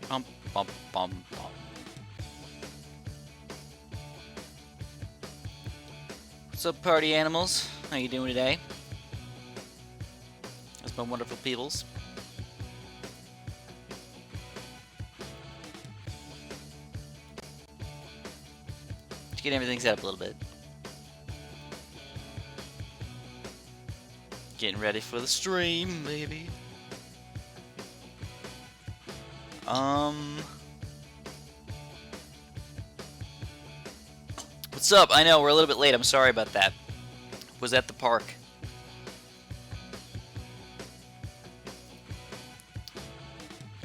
Bum, bum, bum, bum. What's up, party animals? How you doing today? That's my wonderful peoples. Just get everything set up a little bit. Getting ready for the stream, baby. What's up? I know, we're a little bit late. I'm sorry about that. Was at the park.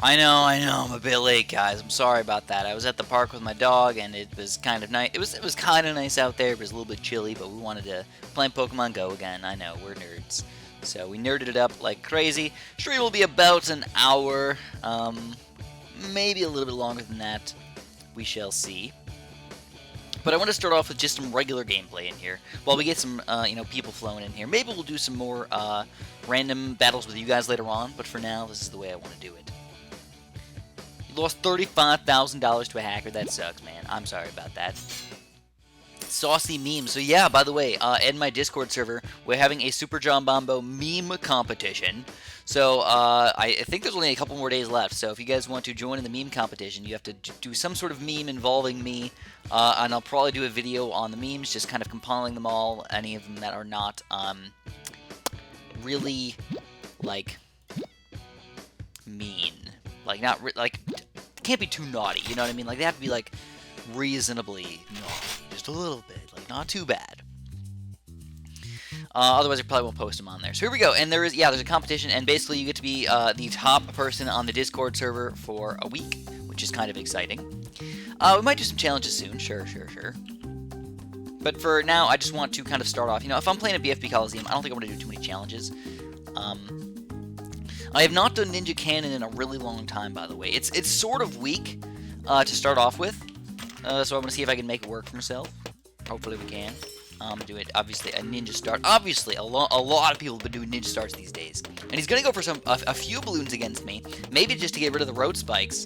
I know, I'm a bit late, guys. I'm sorry about that. I was at the park with my dog, and it was kind of nice. It was kind of nice out there. It was a little bit chilly, but we wanted to play Pokemon Go again. I know, we're nerds. So we nerded it up like crazy. Stream will be about an hour. Maybe a little bit longer than that. We shall see. But I want to start off with just some regular gameplay in here, while we get some, people flowing in here. Maybe we'll do some more random battles with you guys later on, but for now, this is the way I want to do it. You lost $35,000 to a hacker. That sucks, man. I'm sorry about that. Saucy memes. So yeah, by the way, in my Discord server, we're having a Super John Bombo meme competition. So I think there's only a couple more days left. So if you guys want to join in the meme competition, you have to do some sort of meme involving me, and I'll probably do a video on the memes, just kind of compiling them all, any of them that are not really like mean, like not can't be too naughty. You know what I mean? Like they have to be like reasonably naughty, just a little bit, like not too bad. Otherwise, I probably won't post them on there. So here we go, and there's a competition, and basically you get to be the top person on the Discord server for a week, which is kind of exciting. We might do some challenges soon, sure. But for now, I just want to kind of start off. You know, if I'm playing a BFB Coliseum, I don't think I want to do too many challenges. I have not done Ninja Cannon in a really long time, by the way. It's sort of weak to start off with, so I'm going to see if I can make it work for myself. Hopefully we can. Do it, obviously, a ninja start. Obviously, a lot of people have been doing ninja starts these days. And he's going to go for a few balloons against me, maybe just to get rid of the road spikes.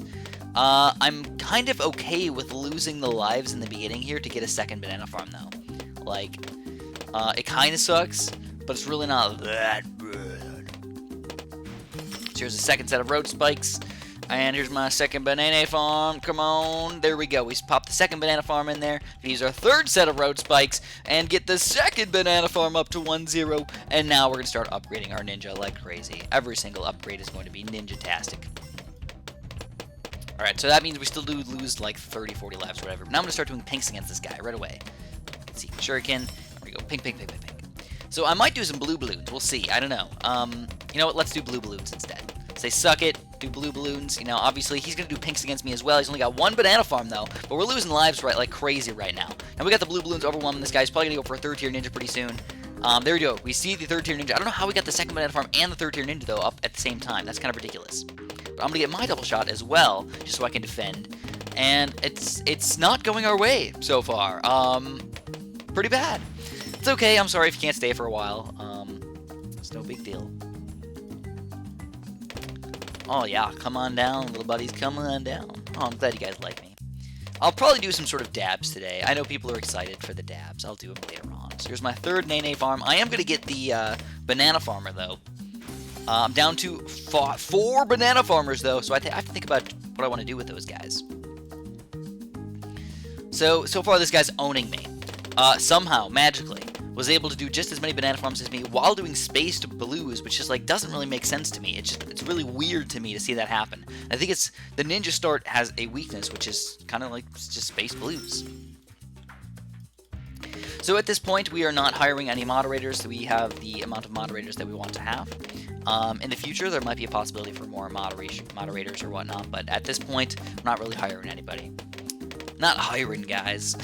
I'm kind of okay with losing the lives in the beginning here to get a second banana farm, though. Like, it kind of sucks, but it's really not that good. So here's a second set of road spikes. And here's my second banana farm. Come on. There we go. We pop the second banana farm in there. Use our third set of road spikes and get the second banana farm up to 1-0. And now we're going to start upgrading our ninja like crazy. Every single upgrade is going to be ninja-tastic. Alright, so that means we still do lose like 30, 40 lives or whatever. But now I'm going to start doing pinks against this guy right away. Let's see. Shuriken. There we go. Pink. So I might do some blue balloons. We'll see. I don't know. You know what? Let's do blue balloons instead. Say suck it. Do blue balloons. You know, obviously he's gonna do pinks against me as well. He's only got one banana farm though, but we're losing lives like crazy right now. And we got the blue balloons overwhelming this guy. He's probably gonna go for a third tier ninja pretty soon. There we go. We see the third tier ninja. I don't know how we got the second banana farm and the third tier ninja though up at the same time. That's kind of ridiculous. But I'm gonna get my double shot as well, just so I can defend. And it's not going our way so far. Pretty bad. It's okay. I'm sorry if you can't stay for a while. It's no big deal. Oh yeah, come on down, little buddies, come on down. Oh, I'm glad you guys like me. I'll probably do some sort of dabs today. I know people are excited for the dabs. I'll do them later on. So here's my third Nene farm. I am going to get the banana farmer, though. I'm down to 4 banana farmers, though, so I have to think about what I want to do with those guys. So far this guy's owning me. Somehow, magically, was able to do just as many banana farms as me while doing spaced blues, which just like doesn't really make sense to me. It's really weird to me to see that happen. I think it's the ninja start has a weakness, which is kind of like just spaced blues. So at this point, we are not hiring any moderators. We have the amount of moderators that we want to have. In the future, there might be a possibility for more moderators or whatnot, but at this point, I'm not really hiring anybody. Not hiring, guys.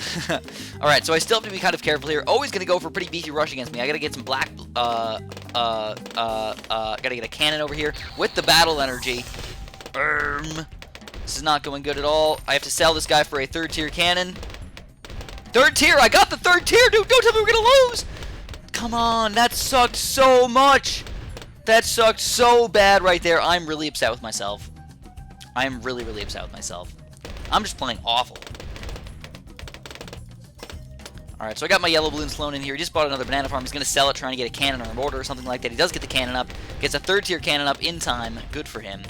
Alright, so I still have to be kind of careful here. Always gonna go for a pretty beefy rush against me. I gotta get some black, gotta get a cannon over here with the battle energy. This is not going good at all. I have to sell this guy for a third tier cannon. Third tier! I got the third tier, dude! Don't tell me we're gonna lose! Come on, that sucked so much! That sucked so bad right there. I'm really upset with myself. I am really, really upset with myself. I'm just playing awful. Alright, so I got my yellow balloon flown in here. He just bought another banana farm. He's going to sell it, trying to get a cannon or a mortar or something like that. He does get the cannon up. Gets a 3rd tier cannon up in time. Good for him.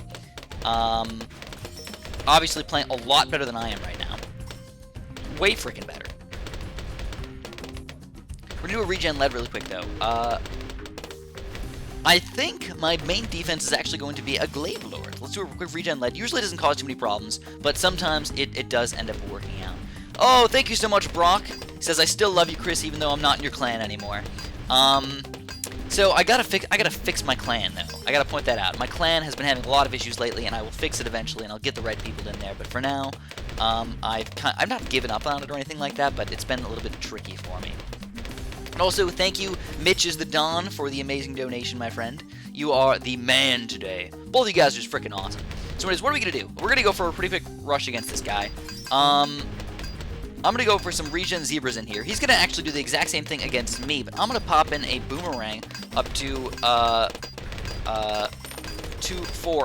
Obviously playing a lot better than I am right now. Way freaking better. We're going to do a regen lead really quick, though. I think my main defense is actually going to be a Glaive Lord. Let's do a quick regen lead. Usually it doesn't cause too many problems, but sometimes it does end up working out. Oh, thank you so much, Brock. He says, I still love you, Chris, even though I'm not in your clan anymore. So I gotta fix my clan, though. I gotta point that out. My clan has been having a lot of issues lately, and I will fix it eventually, and I'll get the right people in there. But for now, I've not given up on it or anything like that, but it's been a little bit tricky for me. And also, thank you, Mitch is the Don, for the amazing donation, my friend. You are the man today. Both of you guys are just freaking awesome. So anyways, what are we gonna do? We're gonna go for a pretty quick rush against this guy. I'm going to go for some regen zebras in here. He's going to actually do the exact same thing against me, but I'm going to pop in a boomerang up to 2-4,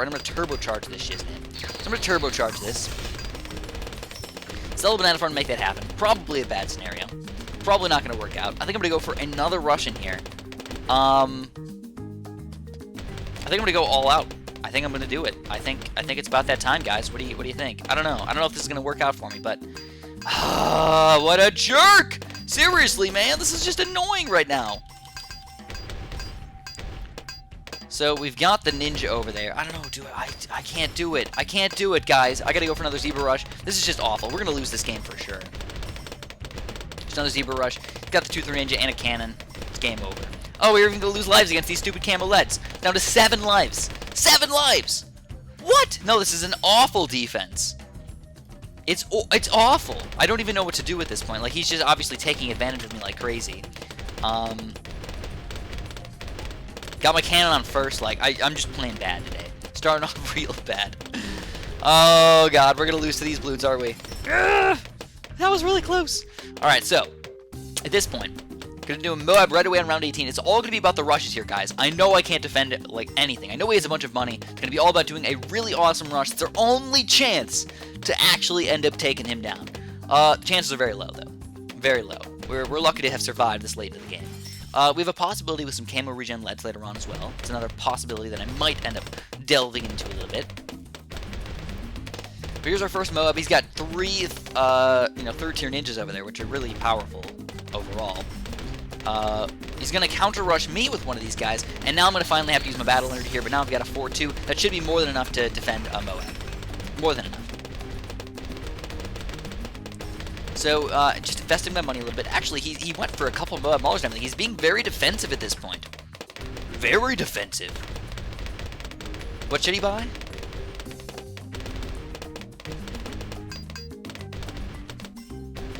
and I'm going to turbocharge this shiznit. So I'm going to turbocharge this. Sell a banana farm to make that happen. Probably a bad scenario. Probably not going to work out. I think I'm going to go for another rush in here. I think I'm going to go all out. I think I'm going to do it. I think it's about that time, guys. What do you think? I don't know. I don't know if this is going to work out for me, but... what a jerk! Seriously, man, this is just annoying right now. So we've got the ninja over there. I don't know, I can't do it. I can't do it, guys. I gotta go for another zebra rush. This is just awful. We're gonna lose this game for sure. Just another zebra rush. Got the 2-3 ninja and a cannon. It's game over. Oh, we're even gonna lose lives against these stupid camo leads. Down to 7 lives. 7 lives! What? No, this is an awful defense. It's awful. I don't even know what to do at this point. Like, he's just obviously taking advantage of me like crazy. Got my cannon on first. Like, I'm just playing bad today. Starting off real bad. Oh, God. We're going to lose to these Bloons, aren't we? Ugh, that was really close. All right, so, at this point, going to do a Moab right away on round 18. It's all going to be about the rushes here, guys. I know I can't defend it like anything. I know he has a bunch of money. It's going to be all about doing a really awesome rush. It's our only chance to actually end up taking him down. Chances are very low, though. Very low. We're lucky to have survived this late in the game. We have a possibility with some camo regen leads later on as well. It's another possibility that I might end up delving into a little bit. But here's our first Moab. He's got 3, 3rd-tier ninjas over there, which are really powerful overall. He's going to counter-rush me with one of these guys, and now I'm going to finally have to use my battle energy here, but now I've got a 4-2. That should be more than enough to defend a Moab. More than enough. So, just investing my money a little bit. Actually, he went for a couple of Moab Maulers and everything. He's being very defensive at this point. Very defensive. What should he buy?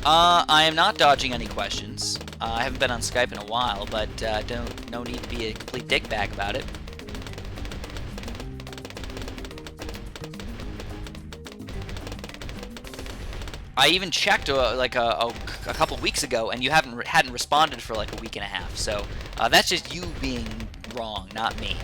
I am not dodging any questions. I haven't been on Skype in a while, but no need to be a complete dickbag about it. I even checked a couple weeks ago, and you hadn't responded for like a week and a half. So that's just you being wrong, not me.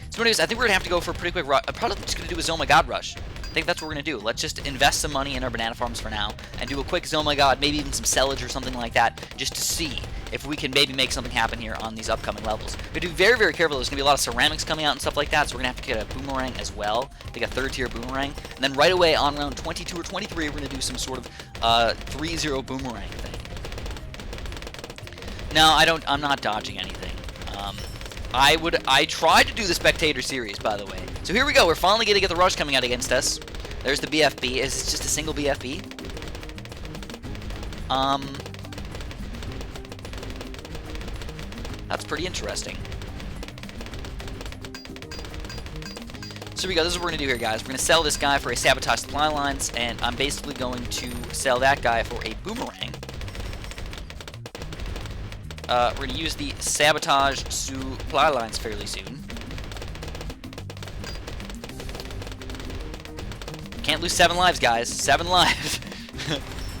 So anyways, I think we're gonna have to go for a pretty quick rush. I'm probably just gonna do a Oh My God rush. I think that's what we're gonna do. Let's just invest some money in our banana farms for now, and do a quick Oh My God, maybe even some sellage or something like that, just to see if we can maybe make something happen here on these upcoming levels. We have to be very, very careful. There's gonna be a lot of ceramics coming out and stuff like that, so we're gonna have to get a boomerang as well. I think a 3rd-tier boomerang, and then right away on round 22 or 23, we're gonna do some sort of 3-0 boomerang thing. No, I'm not dodging anything. I tried to do the Spectator series, by the way. So here we go. We're finally going to get the rush coming out against us. There's the BFB. Is this just a single BFB? That's pretty interesting. So here we go. This is what we're going to do here, guys. We're going to sell this guy for a sabotage supply lines, and I'm basically going to sell that guy for a boomerang. We're going to use the sabotage supply lines fairly soon. Can't lose 7 lives, guys. 7 lives.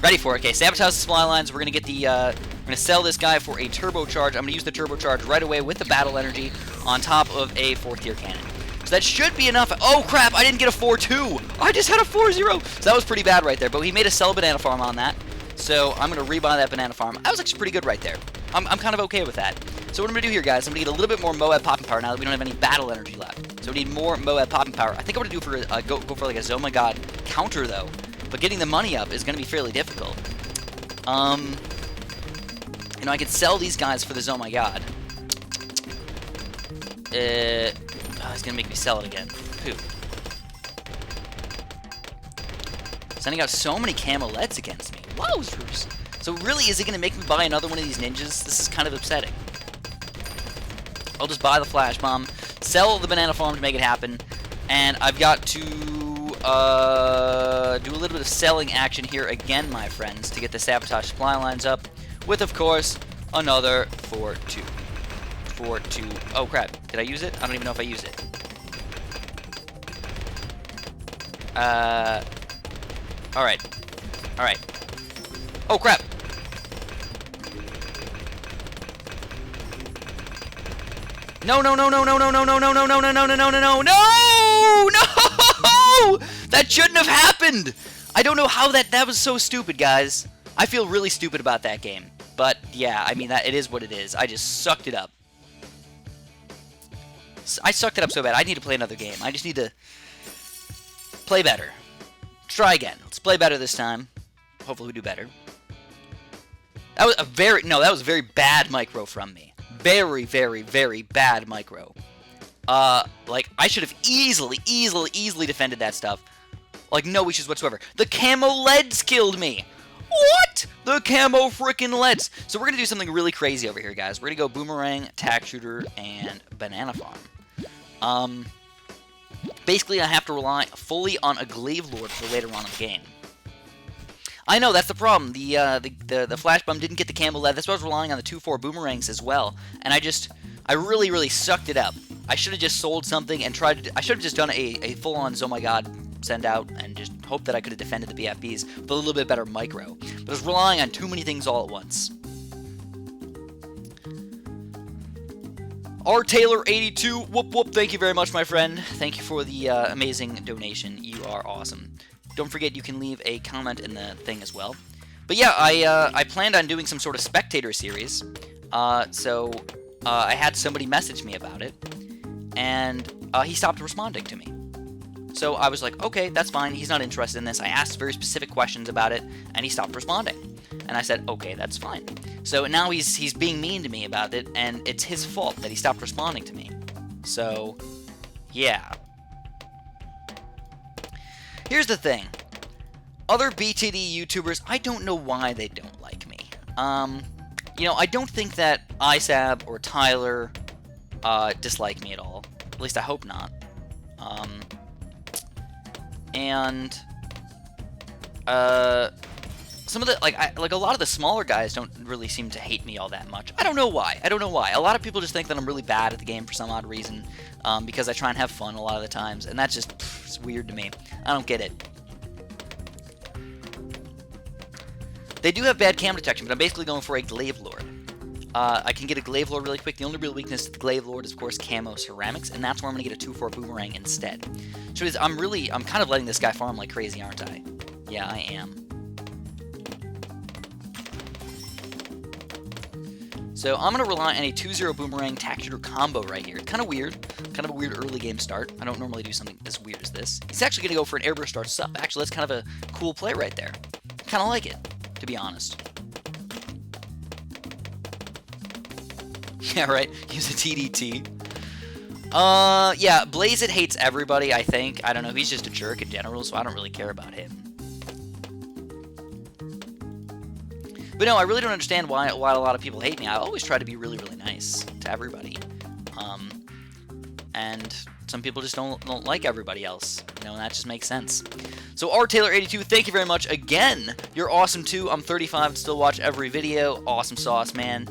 Ready for it. Okay, sabotage supply lines. We're going to get the... we're going to sell this guy for a turbocharge. I'm going to use the turbocharge right away with the battle energy on top of a 4th-tier cannon. So that should be enough. Oh, crap, I didn't get a 4-2. I just had a 4-0. So that was pretty bad right there, but he made us sell a banana farm on that. So I'm going to rebuy that banana farm. That was actually pretty good right there. I'm kind of okay with that. So what I'm going to do here, guys, I'm going to get a little bit more Moab popping power now that we don't have any battle energy left. So we need more Moab popping power. I think I'm going to do for go for like a Oh My God counter, though. But getting the money up is going to be fairly difficult. You know, I could sell these guys for the Oh My God. He's going to make me sell it again. Pooh. Sending out so many camo-leds against me. Wowzers. So really, is he going to make me buy another one of these ninjas? This is kind of upsetting. I'll just buy the flash bomb, sell the banana farm to make it happen, and I've got to do a little bit of selling action here again, my friends, to get the sabotage supply lines up, with, of course, another 4-2. 4-2. Oh, crap. Did I use it? I don't even know if I used it. Alright. Alright. Oh, crap. No, no, no, no, no, no, no, no, no, no, no, no, no, no, no, no, no, no! That shouldn't have happened! I don't know how that was so stupid, guys. I feel really stupid about that game. But, yeah, I mean, it is what it is. I just sucked it up. I sucked it up so bad. I need to play another game. I just need to play better. Let's try again. Let's play better this time. Hopefully we do better. That was a very bad micro from me. Very, very, very bad micro. Like, I should have easily defended that stuff. Like, no issues whatsoever. The camo leads killed me! What? The camo frickin' leads! So we're gonna do something really crazy over here, guys. We're gonna go boomerang, tack shooter, and banana farm. Basically, I have to rely fully on a glaive lord for later on in the game. I know, that's the problem. The flash bomb didn't get the camo lead. That's why I was relying on the 2-4 boomerangs as well. And I really sucked it up. I should have just sold something and I should have just done a full-on Oh My God send out and just hoped that I could have defended the BFBs with a little bit better micro. But I was relying on too many things all at once. R. Taylor 82, whoop whoop, thank you very much, my friend. Thank you for the amazing donation. You are awesome. Don't forget you can leave a comment in the thing as well. But yeah, I planned on doing some sort of Spectator series. So I had somebody message me about it, and he stopped responding to me. So I was like, okay, that's fine. He's not interested in this. I asked very specific questions about it, and he stopped responding. And I said, okay, that's fine. So now he's being mean to me about it, and it's his fault that he stopped responding to me. So, yeah. Here's the thing. Other BTD YouTubers, I don't know why they don't like me. You know, I don't think that ISAB or Tyler dislike me at all. At least I hope not. Some of the, like a lot of the smaller guys don't really seem to hate me all that much. I don't know why. A lot of people just think that I'm really bad at the game for some odd reason, because I try and have fun a lot of the times, and that's just, it's weird to me. I don't get it. They do have bad cam detection, but I'm basically going for a glaive lord. I can get a glaive lord really quick. The only real weakness to the glaive lord is, of course, camo ceramics, and that's where I'm going to get a 2-4 boomerang instead. So I'm kind of letting this guy farm like crazy, aren't I? Yeah, I am. So I'm going to rely on a 2-0 boomerang tack shooter combo right here. Kind of weird. Kind of a weird early game start. I don't normally do something as weird as this. He's actually going to go for an airburst start sub. Actually, that's kind of a cool play right there. Kind of like it, to be honest. Yeah, right. Use a TDT. Yeah, Blaze It hates everybody, I think. I don't know. He's just a jerk in general, so I don't really care about him. But no, I really don't understand why a lot of people hate me. I always try to be really nice to everybody. And some people just don't like everybody else. You know, and that just makes sense. So R. Taylor 82, thank you very much again. You're awesome too. I'm 35 and still watch every video. Awesome sauce, man.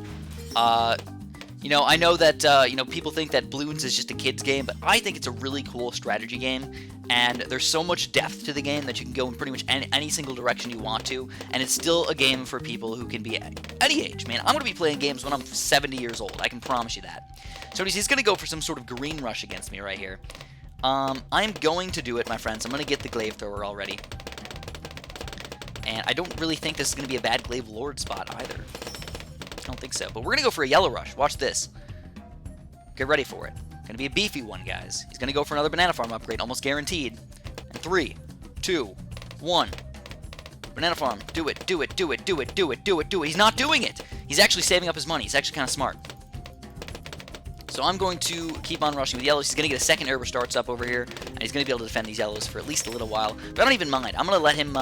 You know, I know that, you know, people think that Bloons is just a kid's game, but I think it's a really cool strategy game, and there's so much depth to the game that you can go in pretty much any single direction you want to, and it's still a game for people who can be any age, man. I'm going to be playing games when I'm 70 years old, I can promise you that. So he's going to go for some sort of green rush against me right here. I'm going to do it, my friends. I'm going to get the glaive thrower already. And I don't really think this is going to be a bad glaive lord spot either. I don't think so. But we're going to go for a yellow rush. Watch this. Get ready for it. Going to be a beefy one, guys. He's going to go for another banana farm upgrade, almost guaranteed. And 3, 2, 1. Banana farm. Do it, do it, do it, do it, do it, do it, do it. He's not doing it. He's actually saving up his money. He's actually kind of smart. So I'm going to keep on rushing with yellows. He's going to get a second Rebus starts up over here, and he's going to be able to defend these yellows for at least a little while. But I don't even mind. I'm going to let him,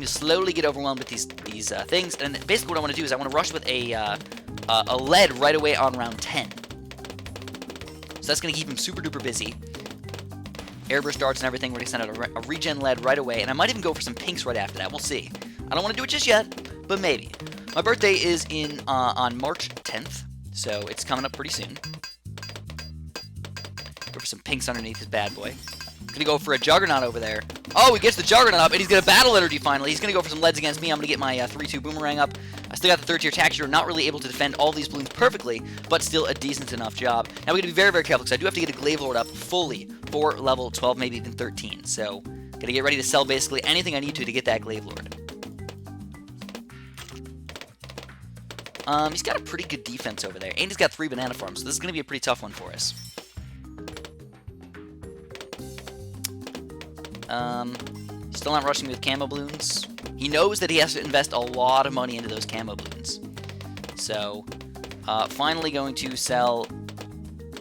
just slowly get overwhelmed with these things. And basically what I want to do is I want to rush with a lead right away on round 10. So that's going to keep him super duper busy. Airburst starts and everything. We're going to send out a regen lead right away. And I might even go for some pinks right after that. We'll see. I don't want to do it just yet, but maybe. My birthday is on March 10th, so it's coming up pretty soon. Go for some pinks underneath his bad boy. Gonna go for a Juggernaut over there. Oh, he gets the Juggernaut up, and he's gonna battle energy finally. He's gonna go for some leads against me. I'm gonna get my 3-2 Boomerang up. I still got the 3rd tier Taxure, not really able to defend all these balloons perfectly, but still a decent enough job. Now we're gonna be very, very careful, because I do have to get a Glaive Lord up fully for level 12, maybe even 13. So, gonna get ready to sell basically anything I need to get that Glaive Lord. He's got a pretty good defense over there, and he's got 3 banana farms, so this is gonna be a pretty tough one for us. Still not rushing me with camo balloons. He knows that he has to invest a lot of money into those camo balloons. So, finally going to sell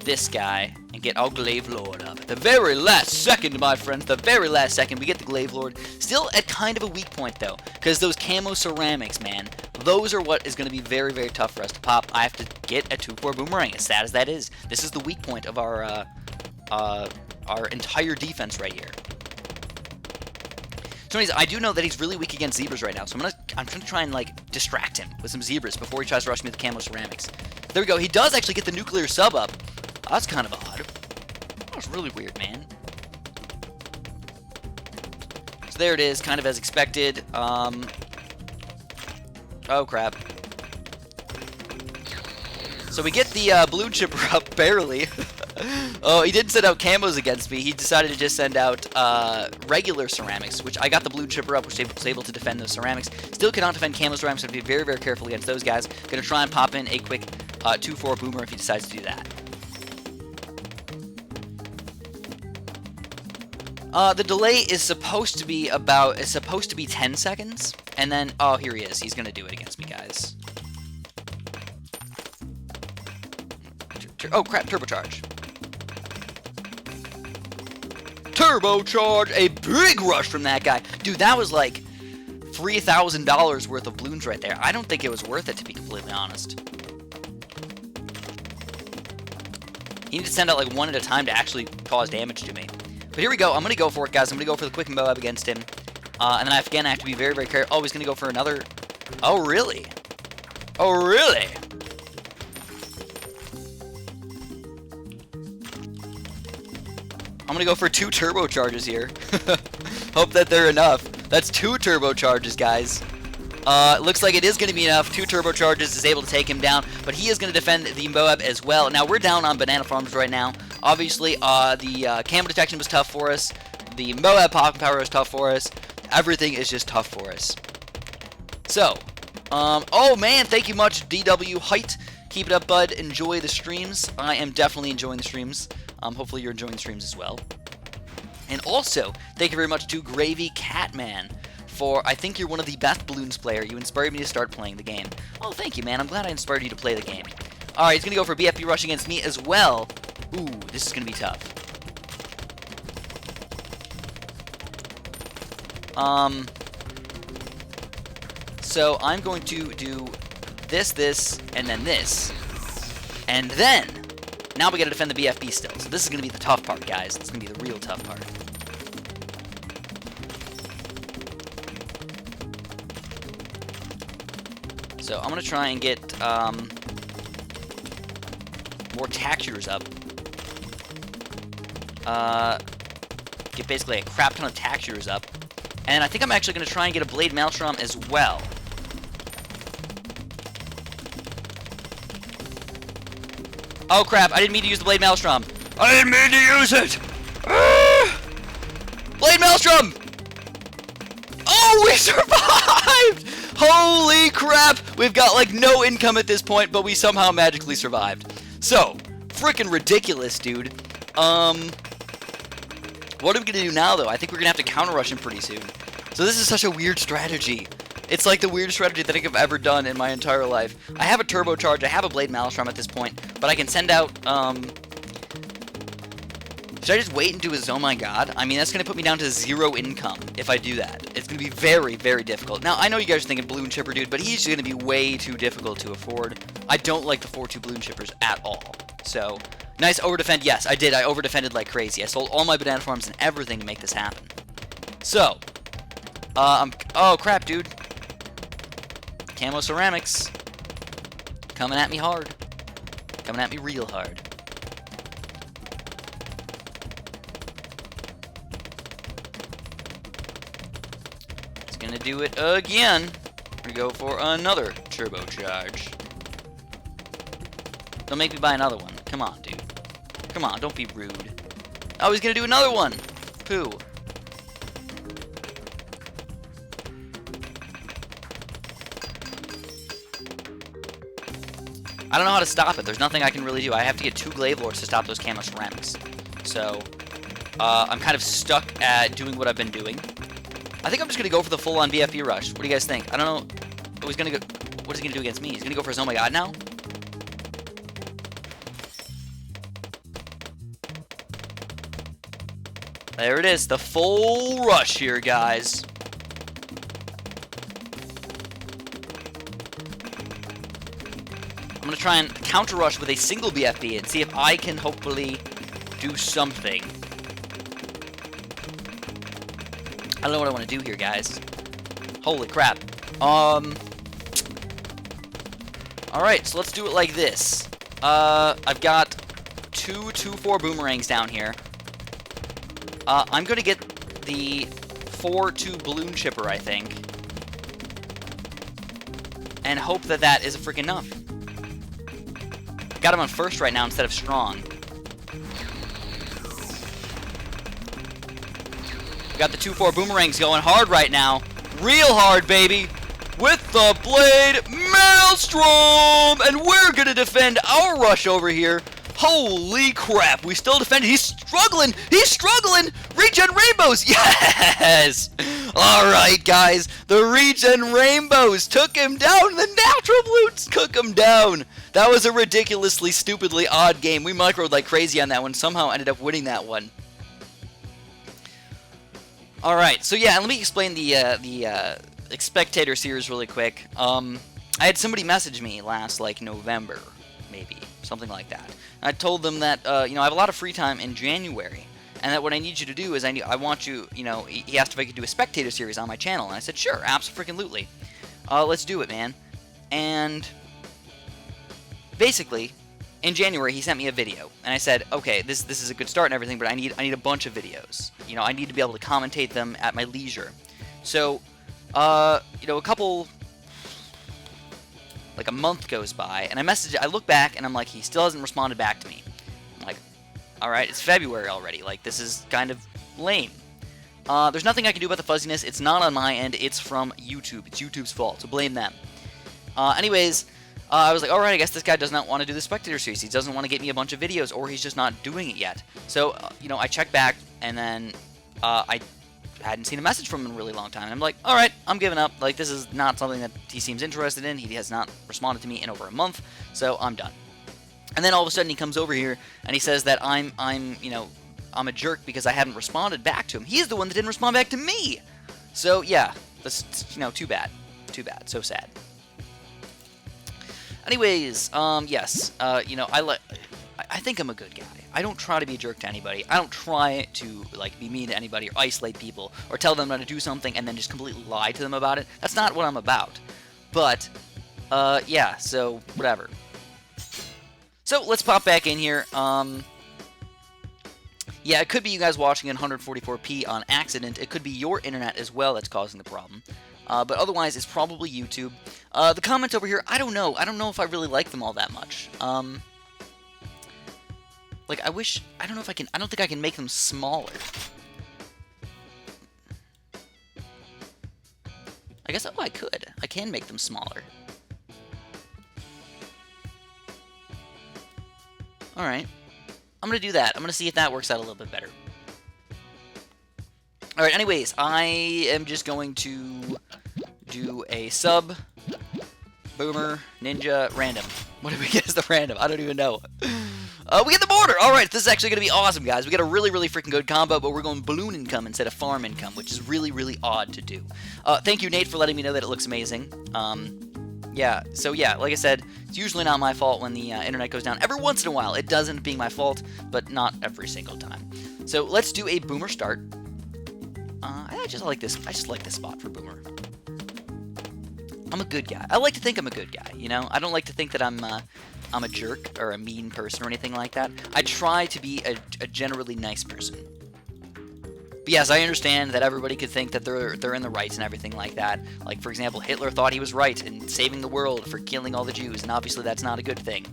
this guy and get our Glaive Lord up. At the very last second, my friends, the very last second, we get the Glaive Lord. Still at kind of a weak point, though, because those camo ceramics, man, those are what is going to be very, very tough for us to pop. I have to get a 2-4 Boomerang, as sad as that is. This is the weak point of our entire defense right here. So anyways, I do know that he's really weak against zebras right now, so I'm trying to try and, like, distract him with some zebras before he tries to rush me with the camo ceramics. There we go. He does actually get the nuclear sub up. Oh, that's kind of odd. That was really weird, man. So there it is, kind of as expected. Oh, crap. So we get the balloon chipper up, barely. Oh, he didn't send out camos against me. He decided to just send out regular ceramics, which I got the balloon chipper up, which was able to defend those ceramics. Still cannot defend camo ceramics, so I have to be very, very careful against those guys. Going to try and pop in a quick 2-4 boomer if he decides to do that. The delay is supposed to be 10 seconds, and then, oh, here he is. He's going to do it against me, guys. Oh, crap, turbocharge. Turbocharge! A big rush from that guy. Dude, that was like $3,000 worth of balloons right there. I don't think it was worth it, to be completely honest. He needs to send out like one at a time to actually cause damage to me. But here we go. I'm going to go for it, guys. I'm going to go for the quick and bow up against him. And then again, I have to be very, very careful. Oh, he's going to go for another. Oh, really? Oh, really? I'm going to go for 2 turbocharges here. Hope that they're enough. That's 2 turbocharges, guys. Looks like it is going to be enough. 2 turbocharges is able to take him down, but he is going to defend the Moab as well. Now, we're down on banana farms right now. Obviously, the camo detection was tough for us. The Moab pocket power was tough for us. Everything is just tough for us. So, oh man, thank you much, DW Height. Keep it up, bud. Enjoy the streams. I am definitely enjoying the streams. Hopefully you're enjoying the streams as well. And also, thank you very much to Gravy Catman for, I think you're one of the best Bloons player. You inspired me to start playing the game. Oh, thank you, man. I'm glad I inspired you to play the game. Alright, he's going to go for BFB rush against me as well. Ooh, this is going to be tough. So I'm going to do this, and then this. And then, now we got to defend the BFB still. So this is going to be the tough part, guys. It's going to be the real tough part. So I'm going to try and get more Taxures up. Get basically a crap ton of Taxures up. And I think I'm actually going to try and get a Blade Maelstrom as well. Oh crap, I didn't mean to use the Blade Maelstrom. I didn't mean to use it! Blade Maelstrom! Oh, we survived! Holy crap! We've got, like, no income at this point, but we somehow magically survived. So, freaking ridiculous, dude. What are we gonna do now, though? I think we're gonna have to counter-rush him pretty soon. So this is such a weird strategy. It's like the weirdest strategy that I think I've ever done in my entire life. I have a turbocharge, I have a Blade Maelstrom at this point, but I can send out, should I just wait and do his Oh My God? I mean, that's going to put me down to 0 income if I do that. It's going to be very, very difficult. Now, I know you guys are thinking Bloon Chipper, dude, but he's going to be way too difficult to afford. I don't like the 4-2 Bloon Chippers at all. So, nice overdefend. Yes, I did. I overdefended like crazy. I sold all my banana farms and everything to make this happen. So, oh, crap, dude. Camo ceramics. Coming at me hard. Coming at me real hard. Gonna do it again. We go for another turbocharge. Don't make me buy another one. Come on, dude. Come on, don't be rude. Oh, he's gonna do another one. Pooh. I don't know how to stop it. There's nothing I can really do. I have to get 2 Glaive Lords to stop those camo ceramics. So, I'm kind of stuck at doing what I've been doing. I think I'm just going to go for the full-on BFB rush. What do you guys think? I don't know. Oh, he's going to go... What is he going to do against me? He's going to go for his Oh My God now? There it is. The full rush here, guys. I'm going to try and counter-rush with a single BFB and see if I can hopefully do something. I don't know what I want to do here, guys. Holy crap. Alright, so let's do it like this. I've got 2 2-4 boomerangs down here. I'm going to get the 4-2 Bloon Chipper, I think. And hope that that is freaking enough. Got him on first right now instead of strong. Got the 2-4 boomerangs going hard right now. Real hard, baby. With the Blade Maelstrom! And we're going to defend our rush over here. Holy crap. We still defend. He's struggling. He's struggling. Regen Rainbows. Yes. All right, guys. The Regen Rainbows took him down. The Natural Bloons took him down. That was a ridiculously, stupidly odd game. We microed like crazy on that one. Somehow ended up winning that one. Alright, so yeah, let me explain the Spectator series really quick. I had somebody message me last, like, November, maybe, something like that. And I told them that, you know, I have a lot of free time in January, and that what I need you to do is I want you, you know, he asked if I could do a Spectator series on my channel, and I said, sure, absolutely. Let's do it, man. And basically, in January, he sent me a video, and I said, okay, this is a good start and everything, but I need a bunch of videos. You know, I need to be able to commentate them at my leisure. So, you know, like a month goes by, and I look back, and I'm like, he still hasn't responded back to me. I'm like, alright, it's February already. Like, this is kind of lame. There's nothing I can do about the fuzziness. It's not on my end. It's from YouTube. It's YouTube's fault, so blame them. Anyways, I was like, alright, I guess this guy does not want to do the Spectator series. He doesn't want to get me a bunch of videos, or he's just not doing it yet. So, you know, I checked back, and then I hadn't seen a message from him in a really long time. And I'm like, alright, I'm giving up. Like, this is not something that he seems interested in. He has not responded to me in over a month, so I'm done. And then all of a sudden he comes over here, and he says that I'm you know, I'm a jerk because I haven't responded back to him. He's the one that didn't respond back to me! So, yeah, that's, you know, too bad. Too bad. So sad. Anyways, yes, you know, I think I'm a good guy. I don't try to be a jerk to anybody. I don't try to, like, be mean to anybody or isolate people or tell them not to do something and then just completely lie to them about it. That's not what I'm about. But, yeah, so, whatever. So, let's pop back in here. Yeah, it could be you guys watching in 144p on accident. It could be your internet as well that's causing the problem. But otherwise, it's probably YouTube. The comments over here, I don't know. I don't know if I really like them all that much. Like, I don't know if I can, I don't think I can make them smaller. I guess, oh, I could. I can make them smaller. Alright. I'm gonna do that. I'm gonna see if that works out a little bit better. Alright, anyways, I am just going to do a sub, boomer, ninja, random. What did we get as the random? I don't even know. We get the border! Alright, this is actually going to be awesome, guys. We got a really, really freaking good combo, but we're going balloon income instead of farm income, which is really, really odd to do. Thank you, Nate, for letting me know that it looks amazing. Yeah, so yeah, like I said, it's usually not my fault when the internet goes down. Every once in a while, it does end up being my fault, but not every single time. So let's do a boomer start. I just like this spot for boomer. I'm a good guy. I like to think I'm a good guy, you know? I don't like to think that I'm a jerk or a mean person or anything like that. I try to be a generally nice person. But yes, I understand that everybody could think that they're in the right and everything like that. Like, for example, Hitler thought he was right in saving the world for killing all the Jews, and obviously that's not a good thing.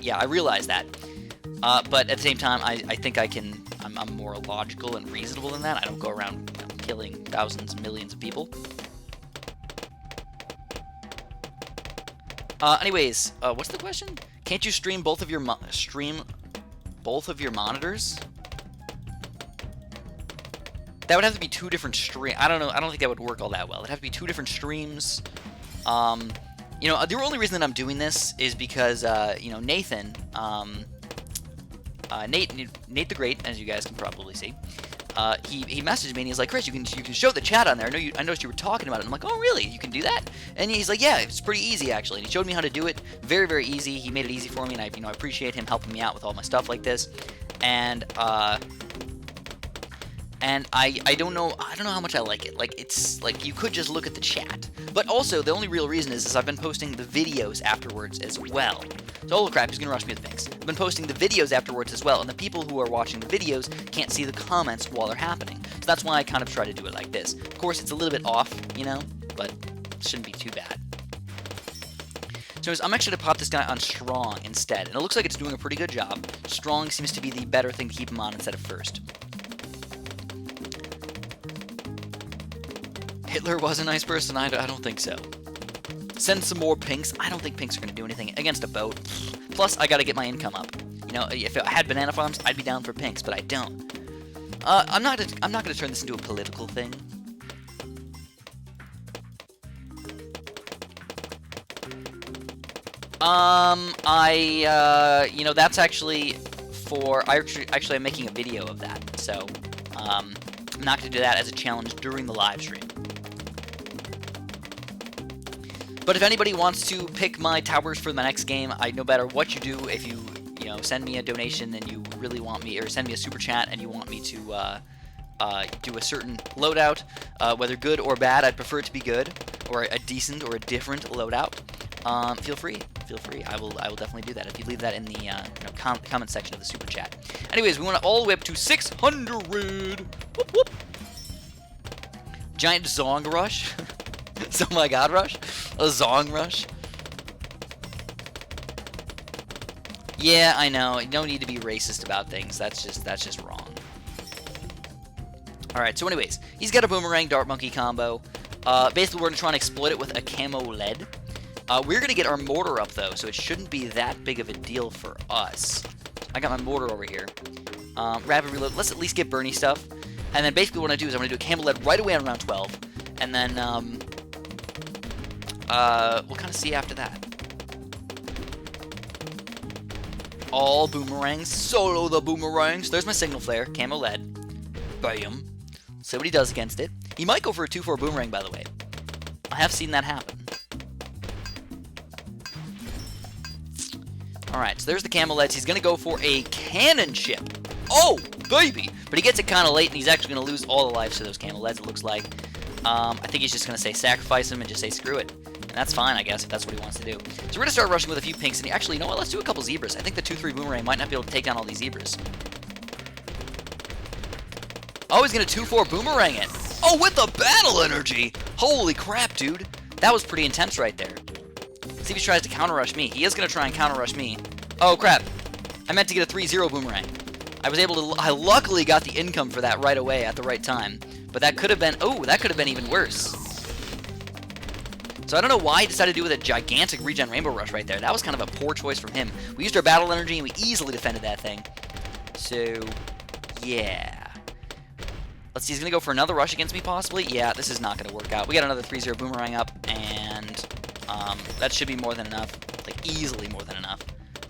Yeah, I realize that. But at the same time, I think I'm more logical and reasonable than that. I don't go around killing thousands and millions of people. Anyways, what's the question? Can't you stream both of your monitors? That would have to be two different streams. I don't know. I don't think that would work all that well. It'd have to be two different streams. You know, the only reason that I'm doing this is because, you know, Nathan, Nate the Great, as you guys can probably see, he messaged me and he's like, Chris, you can show the chat on there. I noticed you were talking about it. And I'm like, oh really? You can do that? And he's like, yeah, it's pretty easy actually. And he showed me how to do it. Very, very easy. He made it easy for me, and I appreciate him helping me out with all my stuff like this. And I don't know how much I like it. Like, it's like you could just look at the chat. But also, the only real reason is I've been posting the videos afterwards as well. So, holy crap, he's gonna rush me with things. I've been posting the videos afterwards as well, and the people who are watching the videos can't see the comments while they're happening. So that's why I kind of try to do it like this. Of course, it's a little bit off, you know, but it shouldn't be too bad. So I'm actually going to pop this guy on strong instead, and it looks like it's doing a pretty good job. Strong seems to be the better thing to keep him on instead of first. Hitler was a nice person? I don't think so. Send some more pinks. I don't think pinks are going to do anything against a boat. Plus, I got to get my income up. You know, if I had banana farms, I'd be down for pinks, but I don't. I'm not going to turn this into a political thing. You know, that's actually for, actually I'm making a video of that, so, I'm not going to do that as a challenge during the live stream. But if anybody wants to pick my towers for the next game, no matter what you do, if you know, send me a donation and you really want me, or send me a super chat and you want me to, do a certain loadout, whether good or bad, I'd prefer it to be good, or a decent or a different loadout. Feel free. I will definitely do that if you leave that in the comment section of the super chat. Anyways, we want to all the way up to 600. Whoop whoop. Giant Zong rush. Oh my god, rush. A Zong rush. Yeah, I know. No need to be racist about things. That's just wrong. All right. So, anyways, he's got a boomerang dart monkey combo. Basically, we're gonna try and exploit it with a camo lead. We're going to get our mortar up, though, so it shouldn't be that big of a deal for us. I got my mortar over here. Rapid reload. Let's at least get Bernie stuff. And then basically what I'm going to do is I'm going to do a camel lead right away on round 12. And then, we'll kind of see after that. All boomerangs. Solo the boomerangs. There's my signal flare. Camo lead. Bam. See what he does against it. He might go for a 2-4 boomerang, by the way. I have seen that happen. Alright, so there's the camel leads. He's going to go for a cannon ship. Oh, baby! But he gets it kind of late, and he's actually going to lose all the lives to those camel leads, it looks like. I think he's just going to say sacrifice him and just say screw it. And that's fine, I guess, if that's what he wants to do. So we're going to start rushing with a few pinks. And actually, you know what? Let's do a couple zebras. I think the 2-3 boomerang might not be able to take down all these zebras. Oh, he's going to 2-4 boomerang it. Oh, with the battle energy! Holy crap, dude. That was pretty intense right there. See if he tries to counter rush me. He is going to try and counter rush me. Oh, crap. I meant to get a 3-0 boomerang. I luckily got the income for that right away at the right time. But that could have been, oh, that could have been even worse. So I don't know why he decided to do with a gigantic regen Rainbow Rush right there. That was kind of a poor choice from him. We used our battle energy and we easily defended that thing. So, yeah. Let's see, he's going to go for another rush against me possibly. Yeah, this is not going to work out. We got another 3-0 boomerang up, and that should be more than enough. Like, easily more than enough.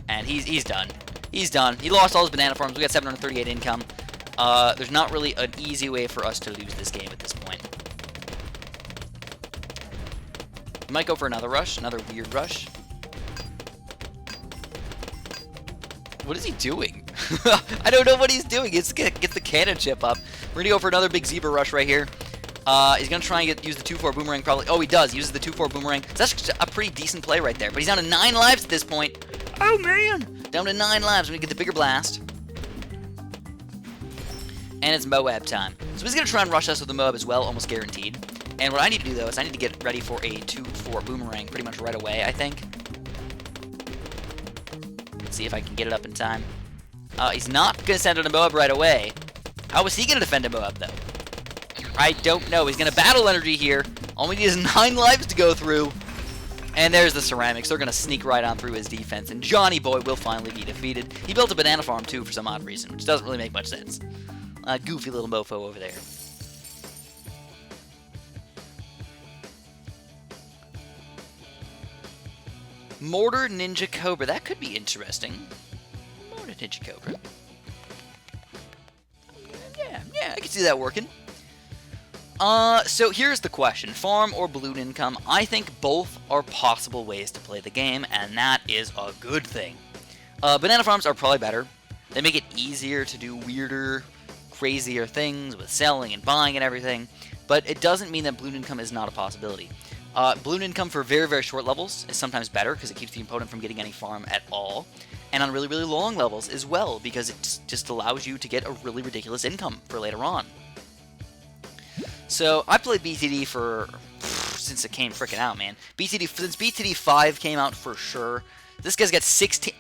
And he's done. He's done. He lost all his banana farms. We got 738 income. There's not really an easy way for us to lose this game at this point. We might go for another rush, another weird rush. What is he doing? I don't know what he's doing. He's going to get the cannon chip up. We're going to go for another big zebra rush right here. He's going to try and use the 2-4 boomerang probably. Oh, he does. He uses the 2-4 boomerang. So that's a pretty decent play right there. But he's down to 9 lives at this point. Oh, man. Down to 9 lives. We're going to get the bigger blast. And it's Moab time. So he's going to try and rush us with the Moab as well, almost guaranteed. And what I need to do, though, is I need to get ready for a 2-4 boomerang pretty much right away, I think. Let's see if I can get it up in time. He's not going to send it to Moab right away. How is he going to defend a Moab, though? I don't know. He's going to battle energy here. All we need is 9 lives to go through. And there's the ceramics. They're going to sneak right on through his defense. And Johnny Boy will finally be defeated. He built a banana farm, too, for some odd reason, which doesn't really make much sense. Goofy little mofo over there. Mortar Ninja Cobra. That could be interesting. Mortar Ninja Cobra. Yeah, I can see that working. So here's the question. Farm or balloon income? I think both are possible ways to play the game, and that is a good thing. Banana farms are probably better. They make it easier to do weirder, crazier things with selling and buying and everything, but it doesn't mean that balloon income is not a possibility. Balloon income for very, very short levels is sometimes better because it keeps the opponent from getting any farm at all. And on really, really long levels as well because it just allows you to get a really ridiculous income for later on. So I played BTD since it came freaking out, man. Since BTD 5 came out for sure. This guy's got 16...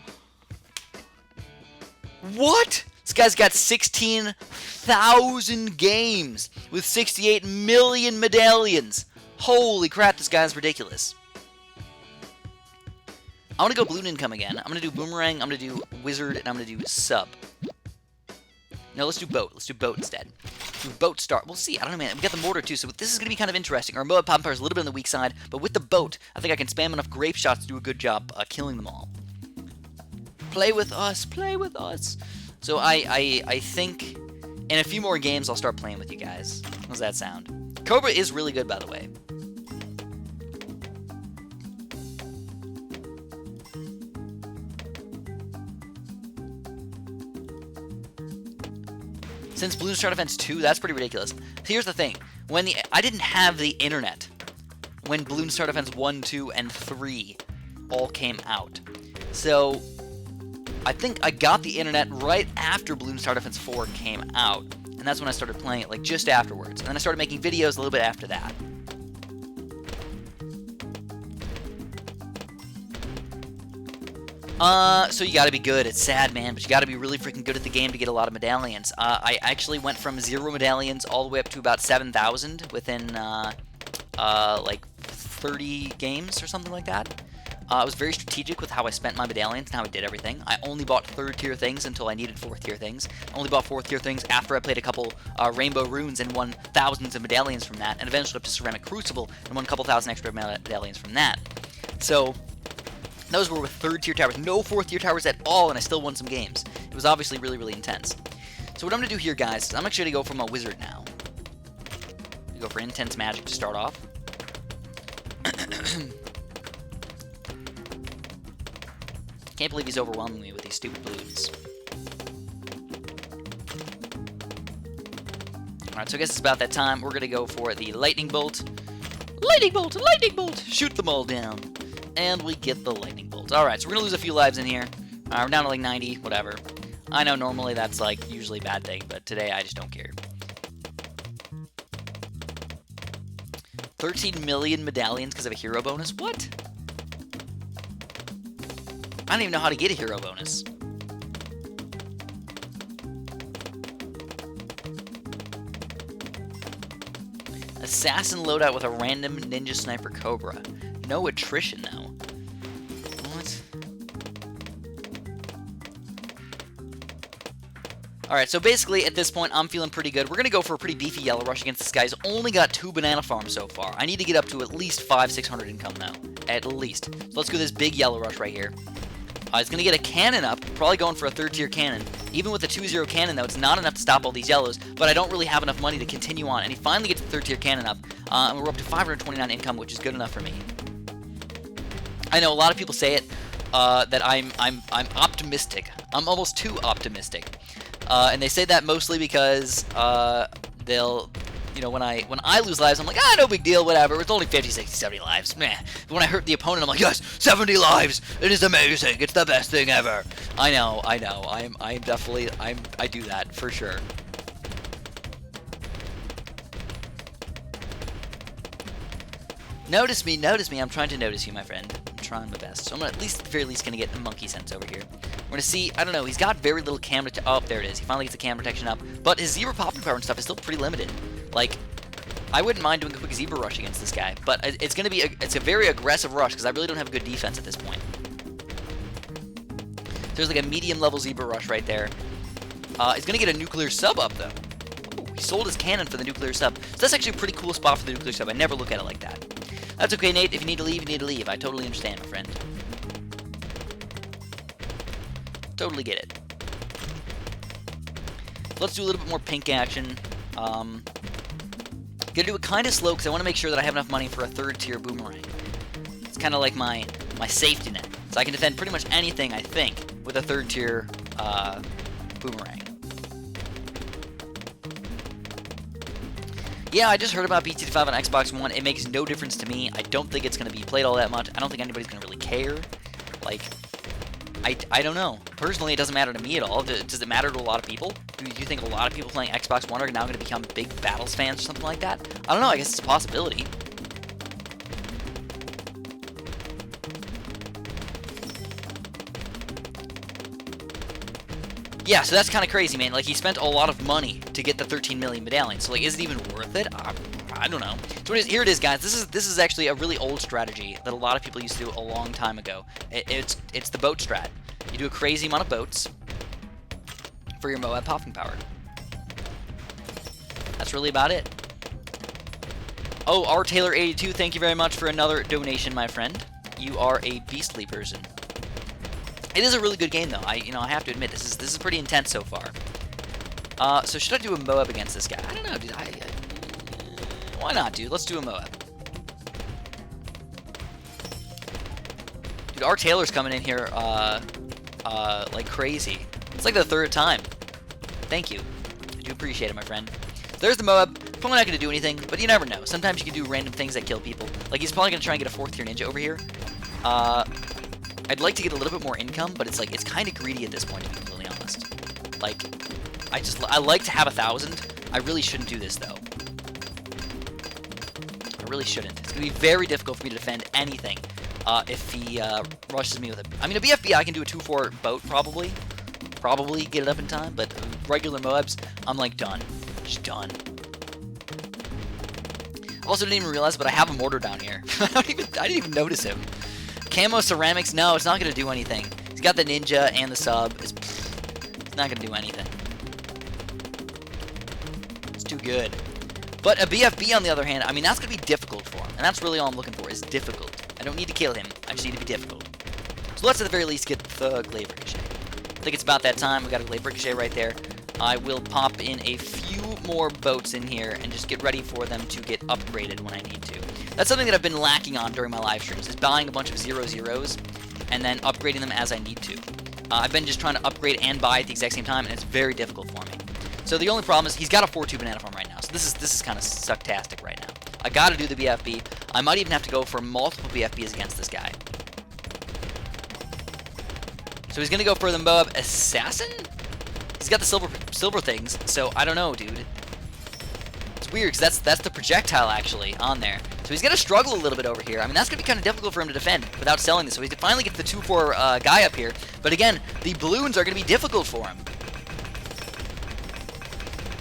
What? This guy's got 16,000 games with 68 million medallions. Holy crap, this guy's ridiculous. I want to go balloon income again. I'm going to do boomerang, I'm going to do wizard, and I'm going to do sub. No, let's do boat. Let's do boat instead. Do boat start. We'll see. I don't know, man. We got the mortar, too, so this is going to be kind of interesting. Our Moab Power is a little bit on the weak side, but with the boat, I think I can spam enough grape shots to do a good job killing them all. Play with us. Play with us. So I think in a few more games, I'll start playing with you guys. How's that sound? Cobra is really good, by the way. Since Bloons Star Defense 2, that's pretty ridiculous. Here's the thing. I didn't have the internet when Bloons Star Defense 1, 2, and 3 all came out. So I think I got the internet right after Bloons Star Defense 4 came out. And that's when I started playing it, like just afterwards. And then I started making videos a little bit after that. So you gotta be good. It's sad, man, but you gotta be really freaking good at the game to get a lot of medallions. I actually went from 0 medallions all the way up to about 7,000 within, like 30 games or something like that. I was very strategic with how I spent my medallions and how I did everything. I only bought 3rd tier things until I needed 4th tier things. I only bought 4th tier things after I played a couple rainbow runes and won thousands of medallions from that, and eventually up to Ceramic Crucible and won a couple thousand extra medallions from that. So those were with 3rd tier towers, no 4th tier towers at all, and I still won some games. It was obviously really, really intense. So what I'm going to do here, guys, is I'm actually going to go for my wizard now. Go for intense magic to start off. Can't believe he's overwhelming me with these stupid balloons. Alright, so I guess it's about that time. We're going to go for the lightning bolt. Lightning bolt! Lightning bolt! Shoot them all down. And we get the lightning bolt. Alright, so we're going to lose a few lives in here. We're down to like 90, whatever. I know normally that's like usually a bad thing, but today I just don't care. 13 million medallions because of a hero bonus? What? I don't even know how to get a hero bonus. Assassin loadout with a random Ninja Sniper Cobra. No attrition, though. What? Alright, so basically, at this point, I'm feeling pretty good. We're going to go for a pretty beefy yellow rush against this guy. He's only got 2 banana farms so far. I need to get up to at least 500-600 income now. At least. So let's go this big yellow rush right here. He's going to get a cannon up. Probably going for a 3rd-tier cannon. Even with the 2-0 cannon, though, it's not enough to stop all these yellows. But I don't really have enough money to continue on. And he finally gets the 3rd-tier cannon up. And we're up to 529 income, which is good enough for me. I know a lot of people say it, that I'm optimistic. I'm almost too optimistic. And they say that mostly because they'll, you know, when I lose lives, I'm like, no big deal, whatever. It's only 50, 60, 70 lives. Meh. But when I hurt the opponent, I'm like, yes, 70 lives. It is amazing. It's the best thing ever. I know. I do that for sure. Notice me. I'm trying to notice you, my friend. I'm trying my best. So I'm at the very least gonna get the monkey sense over here. We're gonna see, I don't know, he's got very little cam oh, there it is. He finally gets the cam protection up. But his zebra popping power and stuff is still pretty limited. Like, I wouldn't mind doing a quick zebra rush against this guy, but it's gonna be it's a very aggressive rush because I really don't have a good defense at this point. There's like a medium level zebra rush right there. He's gonna get a nuclear sub up though. Ooh, he sold his cannon for the nuclear sub. So that's actually a pretty cool spot for the nuclear sub. I never look at it like that. That's okay, Nate. If you need to leave, you need to leave. I totally understand, my friend. Totally get it. Let's do a little bit more pink action. Gonna do it kind of slow because I want to make sure that I have enough money for a 3rd-tier boomerang. It's kind of like my safety net. So I can defend pretty much anything, I think, with a 3rd-tier boomerang. Yeah, I just heard about BT5 on Xbox One. It makes no difference to me. I don't think it's going to be played all that much. I don't think anybody's going to really care. Like, I don't know. Personally, it doesn't matter to me at all. Does it matter to a lot of people? Do you think a lot of people playing Xbox One are now going to become big Battles fans or something like that? I don't know. I guess it's a possibility. Yeah, so that's kind of crazy, man. Like, he spent a lot of money to get the 13 million medallion. So, like, is it even worth it? I don't know. So here it is, guys. This is actually a really old strategy that a lot of people used to do a long time ago. It's the boat strat. You do a crazy amount of boats for your Moab popping power. That's really about it. Oh, R Taylor 82, thank you very much for another donation, my friend. You are a beastly person. It is a really good game, though. I have to admit, this is pretty intense so far. So should I do a Moab against this guy? I don't know, dude. Why not, dude? Let's do a Moab. Dude, our Taylor's coming in here, like crazy. It's like the 3rd time. Thank you. I do appreciate it, my friend. There's the Moab. Probably not going to do anything, but you never know. Sometimes you can do random things that kill people. Like, he's probably going to try and get a 4th-tier ninja over here. I'd like to get a little bit more income, but it's kind of greedy at this point, to be completely honest. Like, I like to have 1,000. I really shouldn't do this, though. I really shouldn't. It's going to be very difficult for me to defend anything if he rushes me with it. I mean, a BFB, I can do a 2-4 boat, probably. Probably get it up in time, but regular Moabs, I'm, like, done. Just done. Also, didn't even realize, but I have a mortar down here. I didn't even notice him. Camo ceramics, no, it's not going to do anything. He's got the ninja and the sub. It's not going to do anything. It's too good. But a BFB, on the other hand, I mean, that's going to be difficult for him. And that's really all I'm looking for, is difficult. I don't need to kill him. I just need to be difficult. So let's at the very least get the glaive ricochet. I think it's about that time. We got a glaive ricochet right there. I will pop in a few more boats in here and just get ready for them to get upgraded when I need to. That's something that I've been lacking on during my live streams, is buying a bunch of 0-0s and then upgrading them as I need to. I've been just trying to upgrade and buy at the exact same time, and it's very difficult for me. So the only problem is he's got a 4-2 banana farm right now, so this is kind of sucktastic right now. I got to do the BFB. I might even have to go for multiple BFBs against this guy. So he's going to go for the Moab Assassin? He's got the silver things, so I don't know, dude. It's weird, because that's the projectile, actually, on there. So he's going to struggle a little bit over here. I mean, that's going to be kind of difficult for him to defend without selling this. So he finally gets the 2-4 guy up here. But again, the balloons are going to be difficult for him.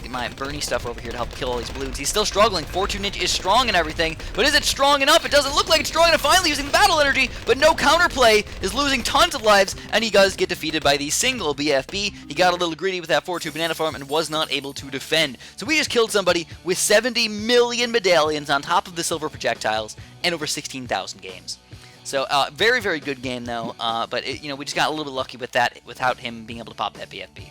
get my Bernie stuff over here to help kill all these Bloons. He's still struggling. Fortune Ninja is strong and everything, but is it strong enough? It doesn't look like it's strong enough. Finally using the battle energy, but no counterplay, is losing tons of lives, and he does get defeated by the single BFB. He got a little greedy with that 4-2 banana farm and was not able to defend. So we just killed somebody with 70 million medallions on top of the silver projectiles and over 16,000 games. So, very, very good game, though, but, we just got a little bit lucky with that without him being able to pop that BFB.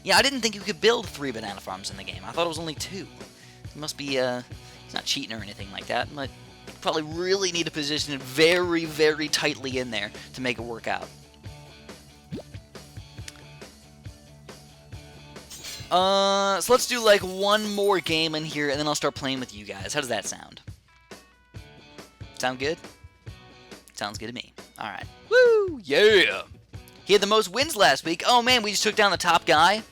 Yeah, I didn't think you could build 3 banana farms in the game. I thought it was only 2. It must be, it's not cheating or anything like that, but you probably really need to position it very, very tightly in there to make it work out. So let's do, like, one more game in here, and then I'll start playing with you guys. How does that sound? Sound good? Sounds good to me. Alright. Woo! Yeah! He had the most wins last week. Oh man, we just took down the top guy.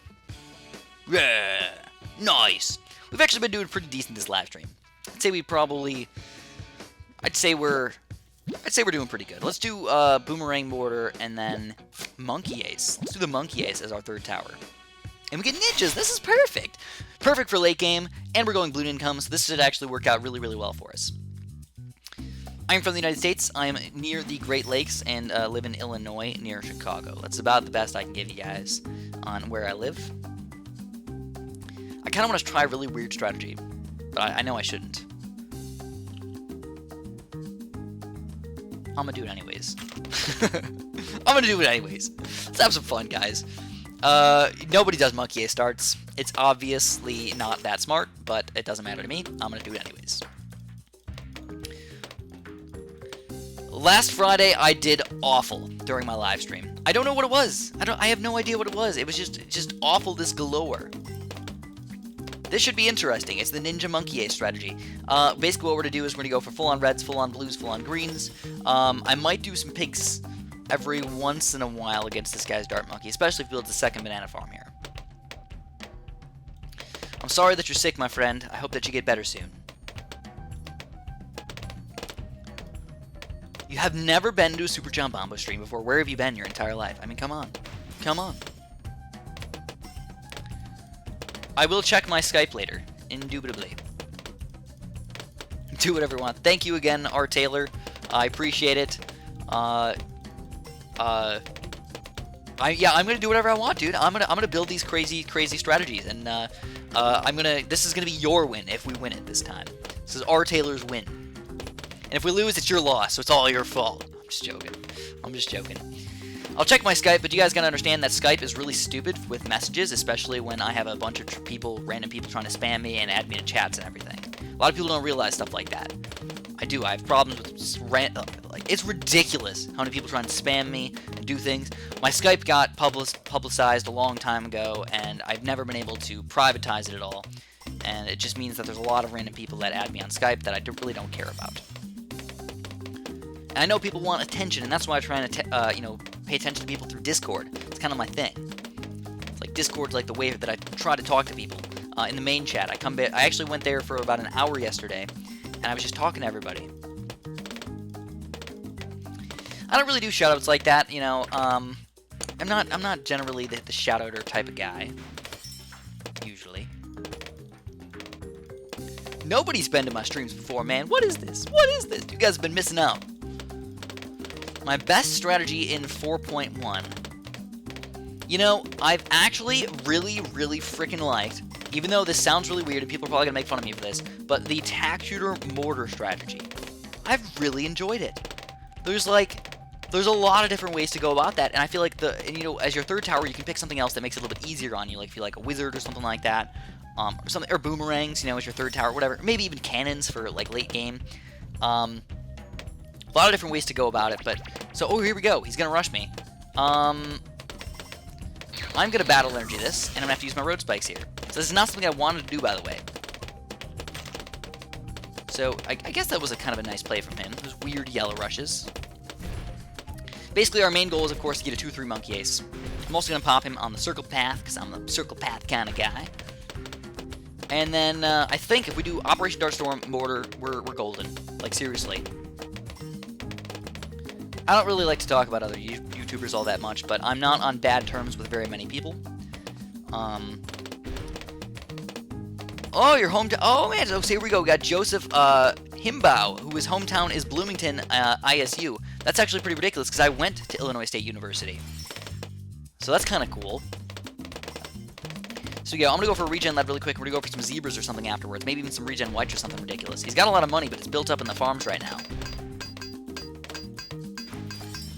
Yeah! Nice! We've actually been doing pretty decent this live stream. I'd say we're doing pretty good. Let's do Boomerang Mortar and then Monkey Ace. Let's do the Monkey Ace as our third tower. And we get ninjas. This is perfect. Perfect for late game, and we're going Bloon income, so this should actually work out really, really well for us. I'm from the United States. I'm near the Great Lakes and live in Illinois near Chicago. That's about the best I can give you guys on where I live. I kind of want to try a really weird strategy, but I know I shouldn't. I'm going to do it anyways. I'm going to do it anyways. Let's have some fun, guys. Nobody does Monkey Ace starts. It's obviously not that smart, but it doesn't matter to me. I'm going to do it anyways. Last Friday, I did awful during my live stream. I don't know what it was. I have no idea what it was. It was just awfulness galore. This should be interesting. It's the Ninja Monkey Ace strategy. Basically, what we're going to do is we're going to go for full-on reds, full-on blues, full-on greens. I might do some pinks every once in a while against this guy's Dart Monkey, especially if he builds a second banana farm here. I'm sorry that you're sick, my friend. I hope that you get better soon. You have never been to a Super Jump Bombo stream before. Where have you been your entire life? I mean, come on. Come on. I will check my Skype later. Indubitably. Do whatever you want. Thank you again, R. Taylor. I appreciate it. I'm gonna do whatever I want, dude. I'm gonna build these crazy strategies, and this is gonna be your win if we win it this time. This is R. Taylor's win. And if we lose, it's your loss, so it's all your fault. I'm just joking. I'm just joking. I'll check my Skype, but you guys gotta understand that Skype is really stupid with messages, especially when I have a bunch of random people trying to spam me and add me to chats and everything. A lot of people don't realize stuff like that. I do. I have problems with it's ridiculous how many people trying to spam me and do things. My Skype got publicized a long time ago, and I've never been able to privatize it at all. And it just means that there's a lot of random people that add me on Skype that I really don't care about. And I know people want attention, and that's why I'm trying to, pay attention to people through Discord. It's kind of my thing. It's like Discord's like the way that I try to talk to people. In the main chat, I actually went there for about an hour yesterday, and I was just talking to everybody. I don't really do shoutouts like that, I'm not generally the shoutouter type of guy. Usually. Nobody's been to my streams before, man. What is this? What is this? You guys have been missing out. My best strategy in 4.1. I've actually really, really freaking liked, even though this sounds really weird and people are probably going to make fun of me for this, but the tack shooter mortar strategy. I've really enjoyed it. There's a lot of different ways to go about that, and I feel like as your third tower, you can pick something else that makes it a little bit easier on you, like if you like a wizard or something like that, or boomerangs, as your third tower, whatever. Maybe even cannons for like late game. A lot of different ways to go about it, but here we go. He's gonna rush me. I'm gonna battle energy this, and I'm gonna have to use my road spikes here. So this is not something I wanted to do, by the way. So I guess that was a kind of a nice play from him. Those weird yellow rushes. Basically, our main goal is, of course, to get a 2-3 Monkey Ace. I'm also going to pop him on the circle path, because I'm the circle path kind of guy. And then, I think if we do Operation Darkstorm Mortar, we're golden. Like, seriously. I don't really like to talk about other YouTubers all that much, but I'm not on bad terms with very many people. Oh, your hometown. Oh, man. So here we go. We got Joseph Himbow, who his hometown is Bloomington, ISU. That's actually pretty ridiculous because I went to Illinois State University. So that's kind of cool. So yeah, I'm going to go for a regen lead really quick. We're going to go for some zebras or something afterwards. Maybe even some regen whites or something ridiculous. He's got a lot of money, but it's built up in the farms right now.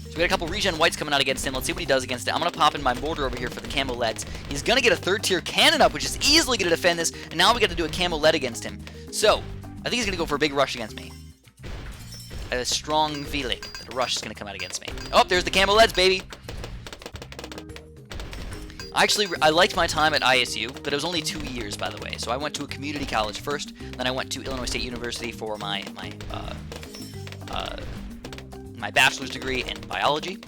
So we got a couple regen whites coming out against him. Let's see what he does against it. I'm going to pop in my mortar over here for the camo leads. He's going to get a 3rd tier cannon up, which is easily going to defend this. And now we got to do a camo lead against him. So I think he's going to go for a big rush against me. I have a strong feeling that a rush is going to come out against me. Oh, there's the camo leads, baby. Actually, I liked my time at ISU, but it was only 2 years, by the way. So I went to a community college first, then I went to Illinois State University for my bachelor's degree in biology,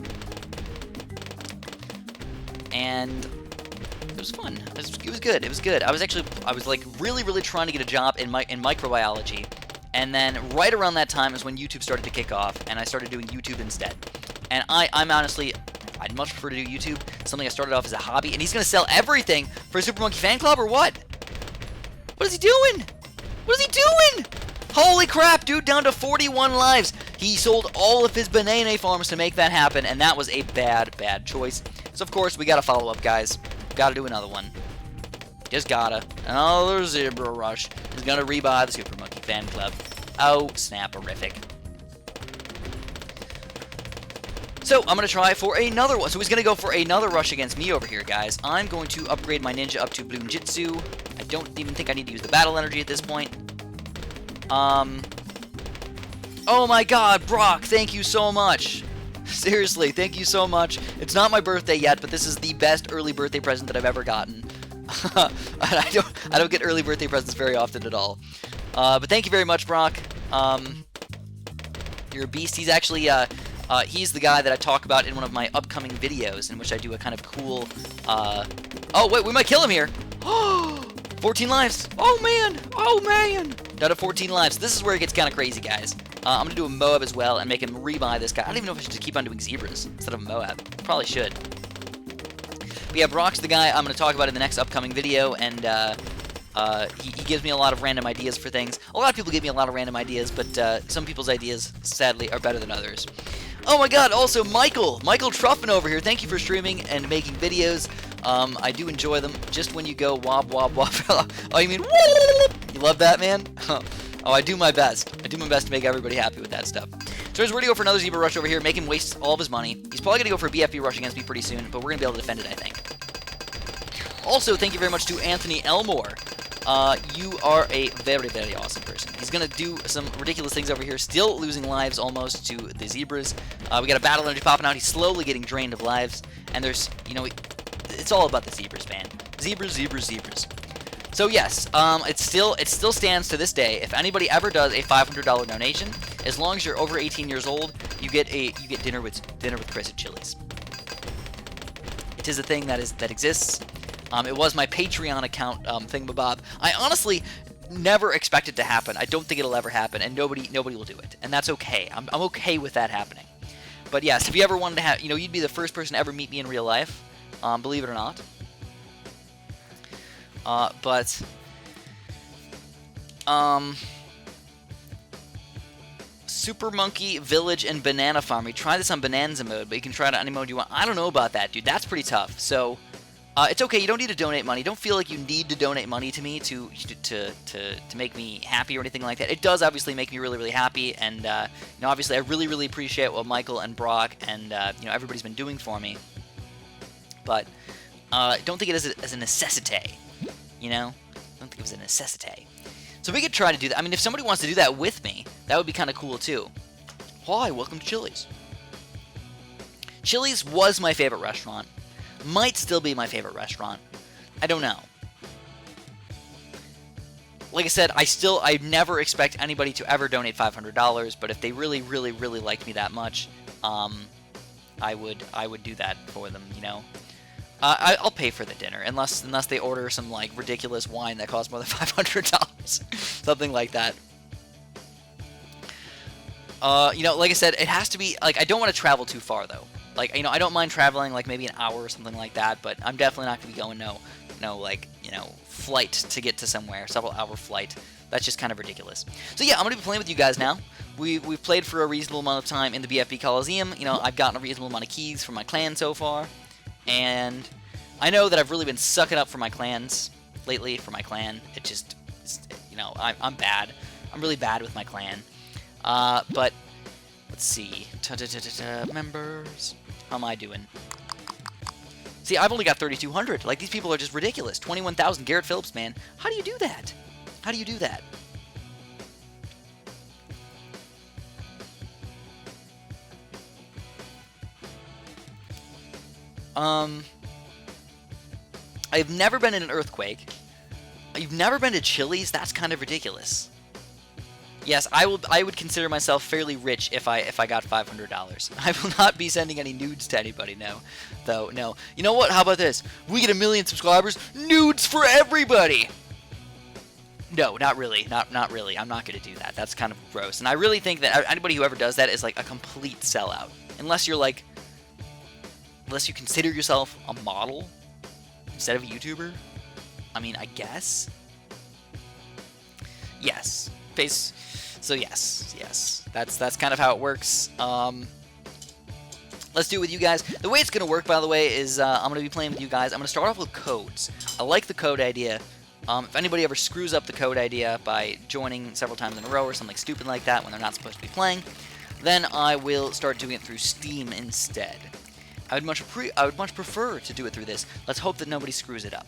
and it was fun. It was good. It was good. I was like really trying to get a job in microbiology, and then right around that time is when YouTube started to kick off, and I started doing YouTube instead. And I'm honestly, I'd much prefer to do YouTube, something I started off as a hobby. And he's going to sell everything for a Super Monkey fan club or what? What is he doing? What is he doing? Holy crap, dude, down to 41 lives. He sold all of his banana farms to make that happen, and that was a bad choice. So, of course, we got to follow up, guys. Got to do another one. Just gotta. Another zebra rush is going to rebuy the Super Monkey fan club. Oh, snap-orific. So, I'm going to try for another one. So, he's going to go for another rush against me over here, guys. I'm going to upgrade my ninja up to Bloon Jitsu. I don't even think I need to use the battle energy at this point. Oh my god, Brock, thank you so much. Seriously, thank you so much. It's not my birthday yet, but this is the best early birthday present that I've ever gotten. I don't get early birthday presents very often at all. But thank you very much, Brock. You're a beast. He's actually, he's the guy that I talk about in one of my upcoming videos, in which I do a kind of cool, oh, wait, we might kill him here. 14 lives. Oh, man. Oh, man. Down to 14 lives. This is where it gets kind of crazy, guys. I'm going to do a Moab as well and make him rebuy this guy. I don't even know if I should just keep on doing zebras instead of Moab. Probably should. But yeah, Brock's the guy I'm going to talk about in the next upcoming video, and he gives me a lot of random ideas for things. A lot of people give me a lot of random ideas, but some people's ideas, sadly, are better than others. Oh my god, also Michael Truffin over here. Thank you for streaming and making videos. I do enjoy them. Just when you go wob wob wob. Oh, you mean whoop? You love that, man? Oh, I do my best. I do my best to make everybody happy with that stuff. So we're going to go for another zebra rush over here, make him waste all of his money. He's probably going to go for a BFB rush against me pretty soon, but we're going to be able to defend it, I think. Also, thank you very much to Anthony Elmore. You are a very, very awesome person. He's going to do some ridiculous things over here, still losing lives almost to the zebras. We got a battle energy popping out. He's slowly getting drained of lives, and there's, you know, it's all about the zebras, man. Zebras, zebras, zebras. So yes, it still stands to this day. If anybody ever does a $500 donation, as long as you're over 18 years old, you get dinner with Chris at Chili's. It is a thing that exists. It was my Patreon account thingamabob. I honestly never expect it to happen. I don't think it'll ever happen, and nobody will do it, and that's okay. I'm okay with that happening. But yes, if you ever wanted to have, you know, you'd be the first person to ever meet me in real life. Believe it or not. Super Monkey, Village, and Banana Farm. We tried this on Bonanza mode, but you can try it on any mode you want. I don't know about that, dude. That's pretty tough. So, it's okay. You don't need to donate money. Don't feel like you need to donate money to me to make me happy or anything like that. It does obviously make me really, really happy, and you know, obviously, I really, really appreciate what Michael and Brock and you know, everybody's been doing for me. But don't think it as a necessity. You know, don't think it was a necessity. So we could try to do that. I mean, if somebody wants to do that with me, that would be kind of cool too. Hi, welcome to Chili's. Chili's was my favorite restaurant. Might still be my favorite restaurant. I don't know. Like I said, I never expect anybody to ever donate $500, but if they really, really, really liked me that much, I would do that for them, you know. I'll pay for the dinner, unless they order some, like, ridiculous wine that costs more than $500. Something like that. You know, like I said, it has to be, like, I don't want to travel too far, though. Like, you know, I don't mind traveling, like, maybe an hour or something like that, but I'm definitely not going to be going, no, like, flight to get to somewhere, several hour flight. That's just kind of ridiculous. So yeah, I'm going to be playing with you guys now. We've played for a reasonable amount of time in the BFB Coliseum. I've gotten a reasonable amount of keys from my clan so far. And I know that I've really been sucking up for my clans lately, for my clan. It just, I'm bad. I'm really bad with my clan. But, let's see. Members. How am I doing? See, I've only got 3,200. Like, these people are just ridiculous. 21,000. Garrett Phillips, man. How do you do that? How do you do that? I've never been in an earthquake. You've never been to Chili's? That's kind of ridiculous. Yes, I would consider myself fairly rich if I got $500. I will not be sending any nudes to anybody, no. Though, no. You know what? How about this? We get 1 million subscribers, nudes for everybody! No, not really. Not really. I'm not going to do that. That's kind of gross. And I really think that anybody who ever does that is like a complete sellout. Unless you're like... Unless you consider yourself a model instead of a YouTuber. I mean, I guess. Yes. So yes. That's kind of how it works. Let's do it with you guys. The way it's going to work, by the way, is I'm going to be playing with you guys. I'm going to start off with codes. I like the code idea. If anybody ever screws up the code idea by joining several times in a row or something stupid like that when they're not supposed to be playing, then I will start doing it through Steam instead. I would much prefer to do it through this. Let's hope that nobody screws it up.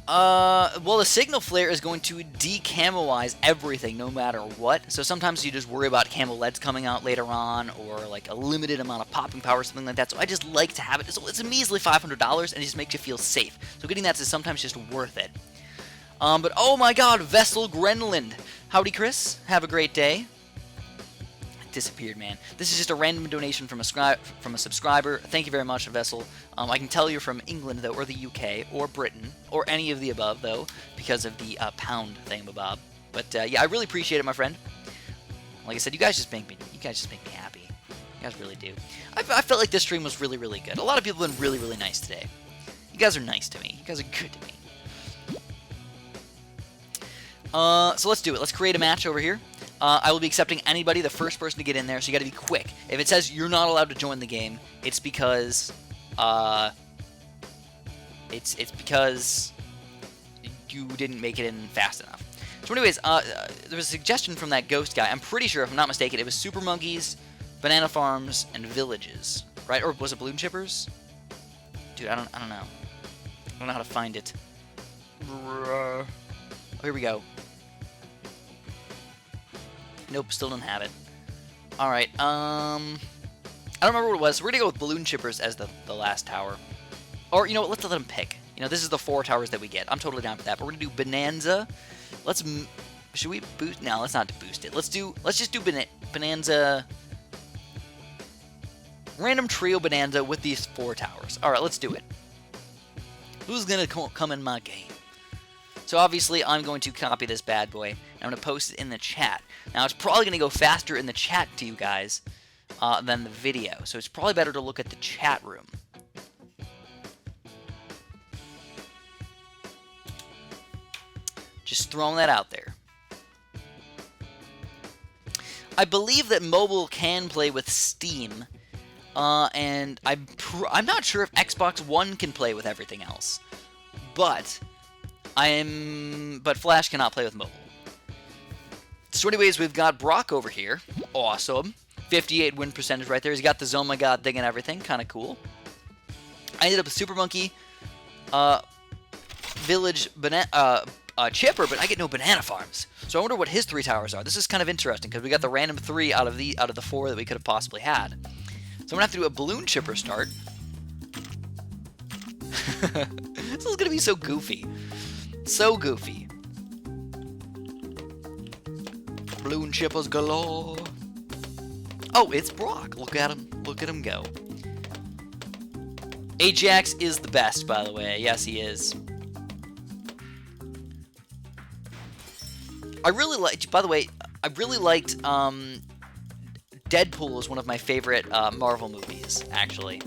Well, the signal flare is going to decamoize everything no matter what. So sometimes you just worry about camo LEDs coming out later on, or like a limited amount of popping power or something like that. So I just like to have it. So it's a measly $500 and it just makes you feel safe. So getting that is sometimes just worth it. But oh my god, Vessel Grenland. Howdy, Chris. Have a great day. Disappeared, man. This is just a random donation from a subscriber. Thank you very much, Vessel. I can tell you're from England, though, or the UK, or Britain, or any of the above, though, because of the pound thingamabob. But yeah, I really appreciate it, my friend. Like I said, you guys just make me happy. You guys really do. I felt like this stream was really, really good. A lot of people have been really, really nice today. You guys are nice to me. You guys are good to me. So let's do it. Let's create a match over here. I will be accepting anybody, the first person to get in there, so you gotta be quick. If it says you're not allowed to join the game, it's because, it's because you didn't make it in fast enough. So anyways, there was a suggestion from that ghost guy. I'm pretty sure, if I'm not mistaken, it was Super Monkeys, Banana Farms, and Villages, right? Or was it Balloon Chippers? Dude, I don't know. I don't know how to find it. Oh, here we go. Nope, still don't have it. Alright, I don't remember what it was. So we're gonna go with Balloon Chippers as the last tower. Or, you know what, let's let them pick. This is the 4 towers that we get. I'm totally down for that. But we're gonna do Bonanza. Should we boost? No, let's not boost it. Let's just do Bonanza. Random trio Bonanza with these 4 towers. Alright, let's do it. Who's gonna come in my game? So obviously, I'm going to copy this bad boy, and I'm going to post it in the chat. Now, it's probably going to go faster in the chat to you guys than the video, so it's probably better to look at the chat room. Just throwing that out there. I believe that mobile can play with Steam, and I'm not sure if Xbox One can play with everything else, but Flash cannot play with mobile. So anyways, we've got Brock over here. Awesome. 58 win percentage right there. He's got the Zone My God thing and everything. Kind of cool. I ended up with Super Monkey, Village, Chipper, but I get no Banana Farms. So I wonder what his 3 towers are. This is kind of interesting, because we got the random 3 out of the 4 that we could have possibly had. So I'm going to have to do a Balloon Chipper start. This is going to be so goofy. So goofy. Balloon Chippers galore. Oh, it's Brock. Look at him. Look at him go. Ajax is the best, by the way. Yes, he is. I really liked, by the way, I really liked Deadpool is one of my favorite Marvel movies, actually.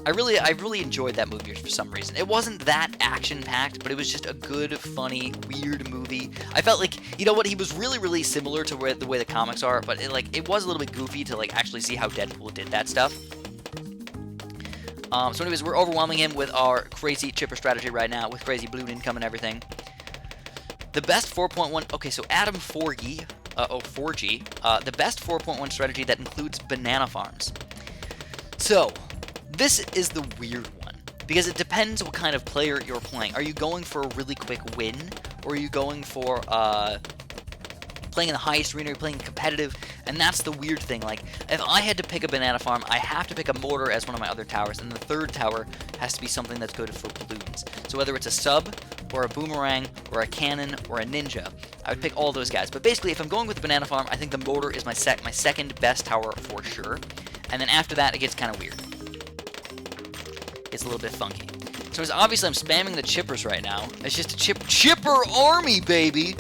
I really enjoyed that movie for some reason. It wasn't that action-packed, but it was just a good, funny, weird movie. I felt like, you know what, he was really similar to the way the comics are, but it was a little bit goofy to actually see how Deadpool did that stuff. So anyways, we're overwhelming him with our crazy chipper strategy right now, with crazy balloon income and everything. The best 4.1, okay, so Adam 4G, the best 4.1 strategy that includes banana farms. So, this is the weird one, because it depends what kind of player you're playing. Are you going for a really quick win, or are you going for playing in the highest arena, or playing competitive? And that's the weird thing. Like, if I had to pick a banana farm, I have to pick a mortar as one of my other towers, and the third tower has to be something that's good for balloons. So whether it's a sub, or a boomerang, or a cannon, or a ninja, I would pick all those guys. But basically, if I'm going with the banana farm, I think the mortar is my second best tower for sure. And then after that, it gets kind of weird. It's a little bit funky. So as obviously I'm spamming the chippers right now. It's just a chipper army, baby.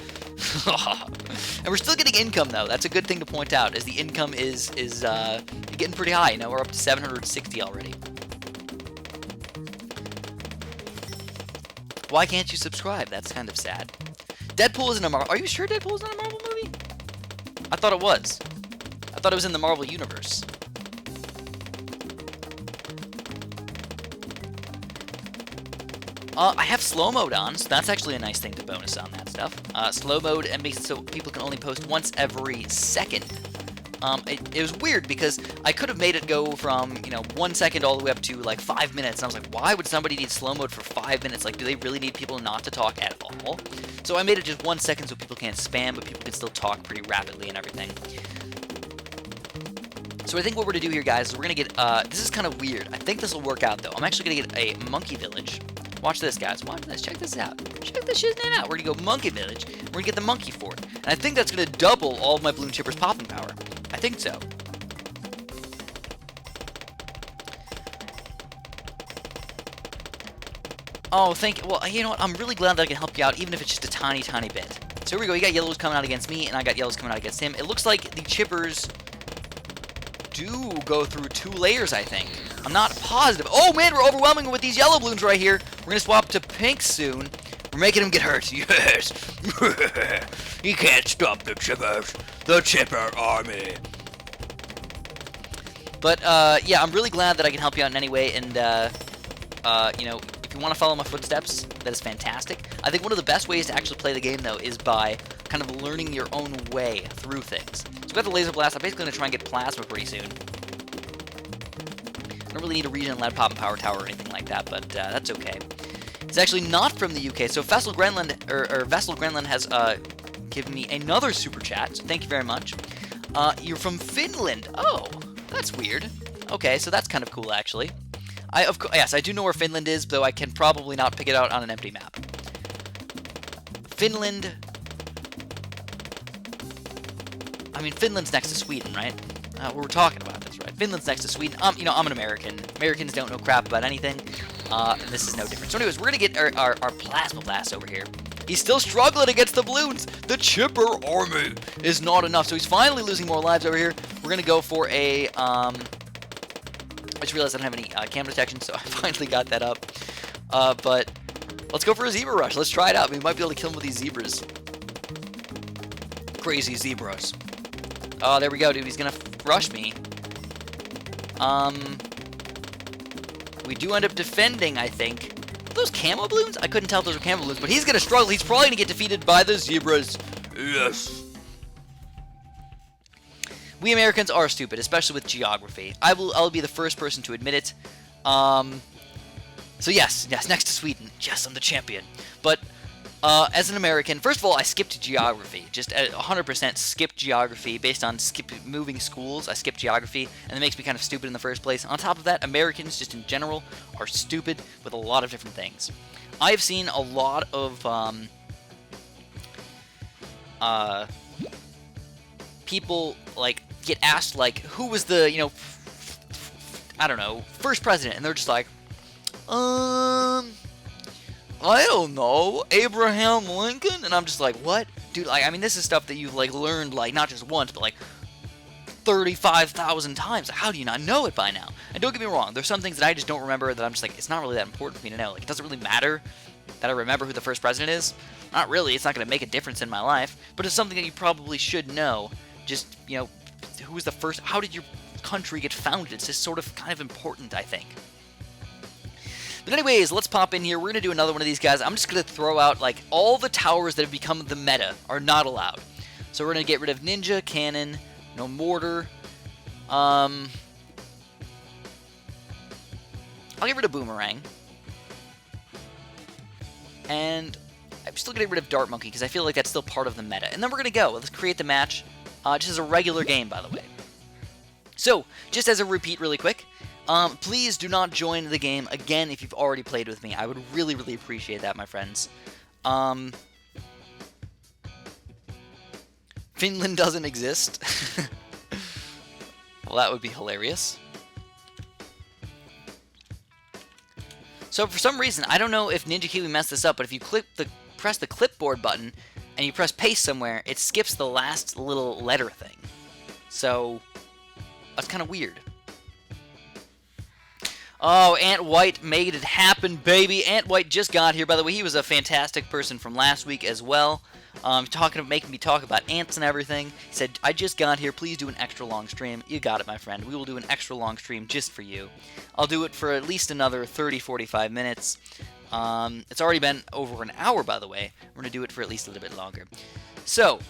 And we're still getting income though. That's a good thing to point out, as the income is getting pretty high. You know, we're up to 760 already. Why can't you subscribe? That's kind of sad. Deadpool isn't a Marvel. Are you sure Deadpool is not a Marvel movie? I thought it was. I thought it was in the Marvel universe. I have slow mode on, so that's actually a nice thing to bonus on that stuff. Slow mode and makes it so people can only post once every second. It was weird because I could have made it go from, 1 second all the way up to 5 minutes. And I was like, why would somebody need slow mode for 5 minutes? Like, do they really need people not to talk at all? So I made it just 1 second so people can't spam, but people can still talk pretty rapidly and everything. So I think what we're going to do here, guys, is we're going to get, this is kind of weird. I think this will work out, though. I'm actually going to get a monkey village. Watch this, guys. Watch this. Check this out. Check this shit out. We're going to go monkey village. We're going to get the monkey fort. And I think that's going to double all of my balloon chippers popping power. I think so. Oh, well, you know what? I'm really glad that I can help you out, even if it's just a tiny, tiny bit. So here we go. You got yellows coming out against me, and I got yellows coming out against him. It looks like the chippers do go through 2 layers, I think. I'm not positive. Oh, man, we're overwhelming with these yellow balloons right here. We're going to swap to pink soon. We're making him get hurt. Yes. He can't stop the chippers. The chipper army. But, yeah, I'm really glad that I can help you out in any way. And, if you want to follow my footsteps, that is fantastic. I think one of the best ways to actually play the game, though, is by kind of learning your own way through things. So we got the laser blast. I'm basically going to try and get plasma pretty soon. I don't really need a region lead pop and power tower or anything like that, but that's okay. It's actually not from the UK, so Vessel Grenland has given me another super chat, so thank you very much. You're from Finland. Oh, that's weird. Okay, so that's kind of cool, actually. Yes, I do know where Finland is, though I can probably not pick it out on an empty map. Finland. I mean, Finland's next to Sweden, right? We were talking about this, right? Finland's next to Sweden. I'm an American. Americans don't know crap about anything. And this is no different. So anyways, we're going to get our plasma blast over here. He's still struggling against the balloons. The chipper army is not enough. So he's finally losing more lives over here. We're going to go for a, I just realized I don't have any cam detection, so I finally got that up. But let's go for a zebra rush. Let's try it out. We might be able to kill him with these zebras. Crazy zebras. Oh, there we go, dude. He's going to rush me. We do end up defending, I think. Are those camo balloons? I couldn't tell if those were camo balloons, but he's going to struggle. He's probably going to get defeated by the zebras. Yes. We Americans are stupid, especially with geography. I'll be the first person to admit it. So yes, next to Sweden. Yes, I'm the champion. But as an American, first of all, I skipped geography. Just 100% skipped geography based on moving schools. I skipped geography, and it makes me kind of stupid in the first place. On top of that, Americans, just in general, are stupid with a lot of different things. I have seen a lot of people get asked who was the I don't know, first president, and they're just like, I don't know, Abraham Lincoln? And I'm just like, what? Dude, I mean, this is stuff that you've, learned, not just once, but, 35,000 times. How do you not know it by now? And don't get me wrong, there's some things that I just don't remember that I'm just like, it's not really that important for me to know. Like, it doesn't really matter that I remember who the first president is. Not really, it's not going to make a difference in my life, but it's something that you probably should know. Just, you know, who was the first, how did your country get founded? It's just sort of kind of important, I think. But anyways, let's pop in here. We're going to do another one of these guys. I'm just going to throw out, like, all the towers that have become the meta are not allowed. So we're going to get rid of ninja, cannon, no mortar. I'll get rid of boomerang. And I'm still getting rid of dart monkey because I feel like that's still part of the meta. And then we're going to go. Let's create the match. Just as a regular game, by the way. So, just as a repeat really quick, please do not join the game again if you've already played with me. I would really, really appreciate that, my friends. Finland doesn't exist. Well, that would be hilarious. So for some reason, I don't know if Ninja Kiwi messed this up, but if you press the clipboard button and you press paste somewhere, it skips the last little letter thing. So that's kind of weird. Oh, Ant White made it happen, baby. Ant White just got here. By the way, he was a fantastic person from last week as well. Making me talk about ants and everything. He said, I just got here. Please do an extra long stream. You got it, my friend. We will do an extra long stream just for you. I'll do it for at least another 30-45 minutes. It's already been over an hour, by the way. We're going to do it for at least a little bit longer. So,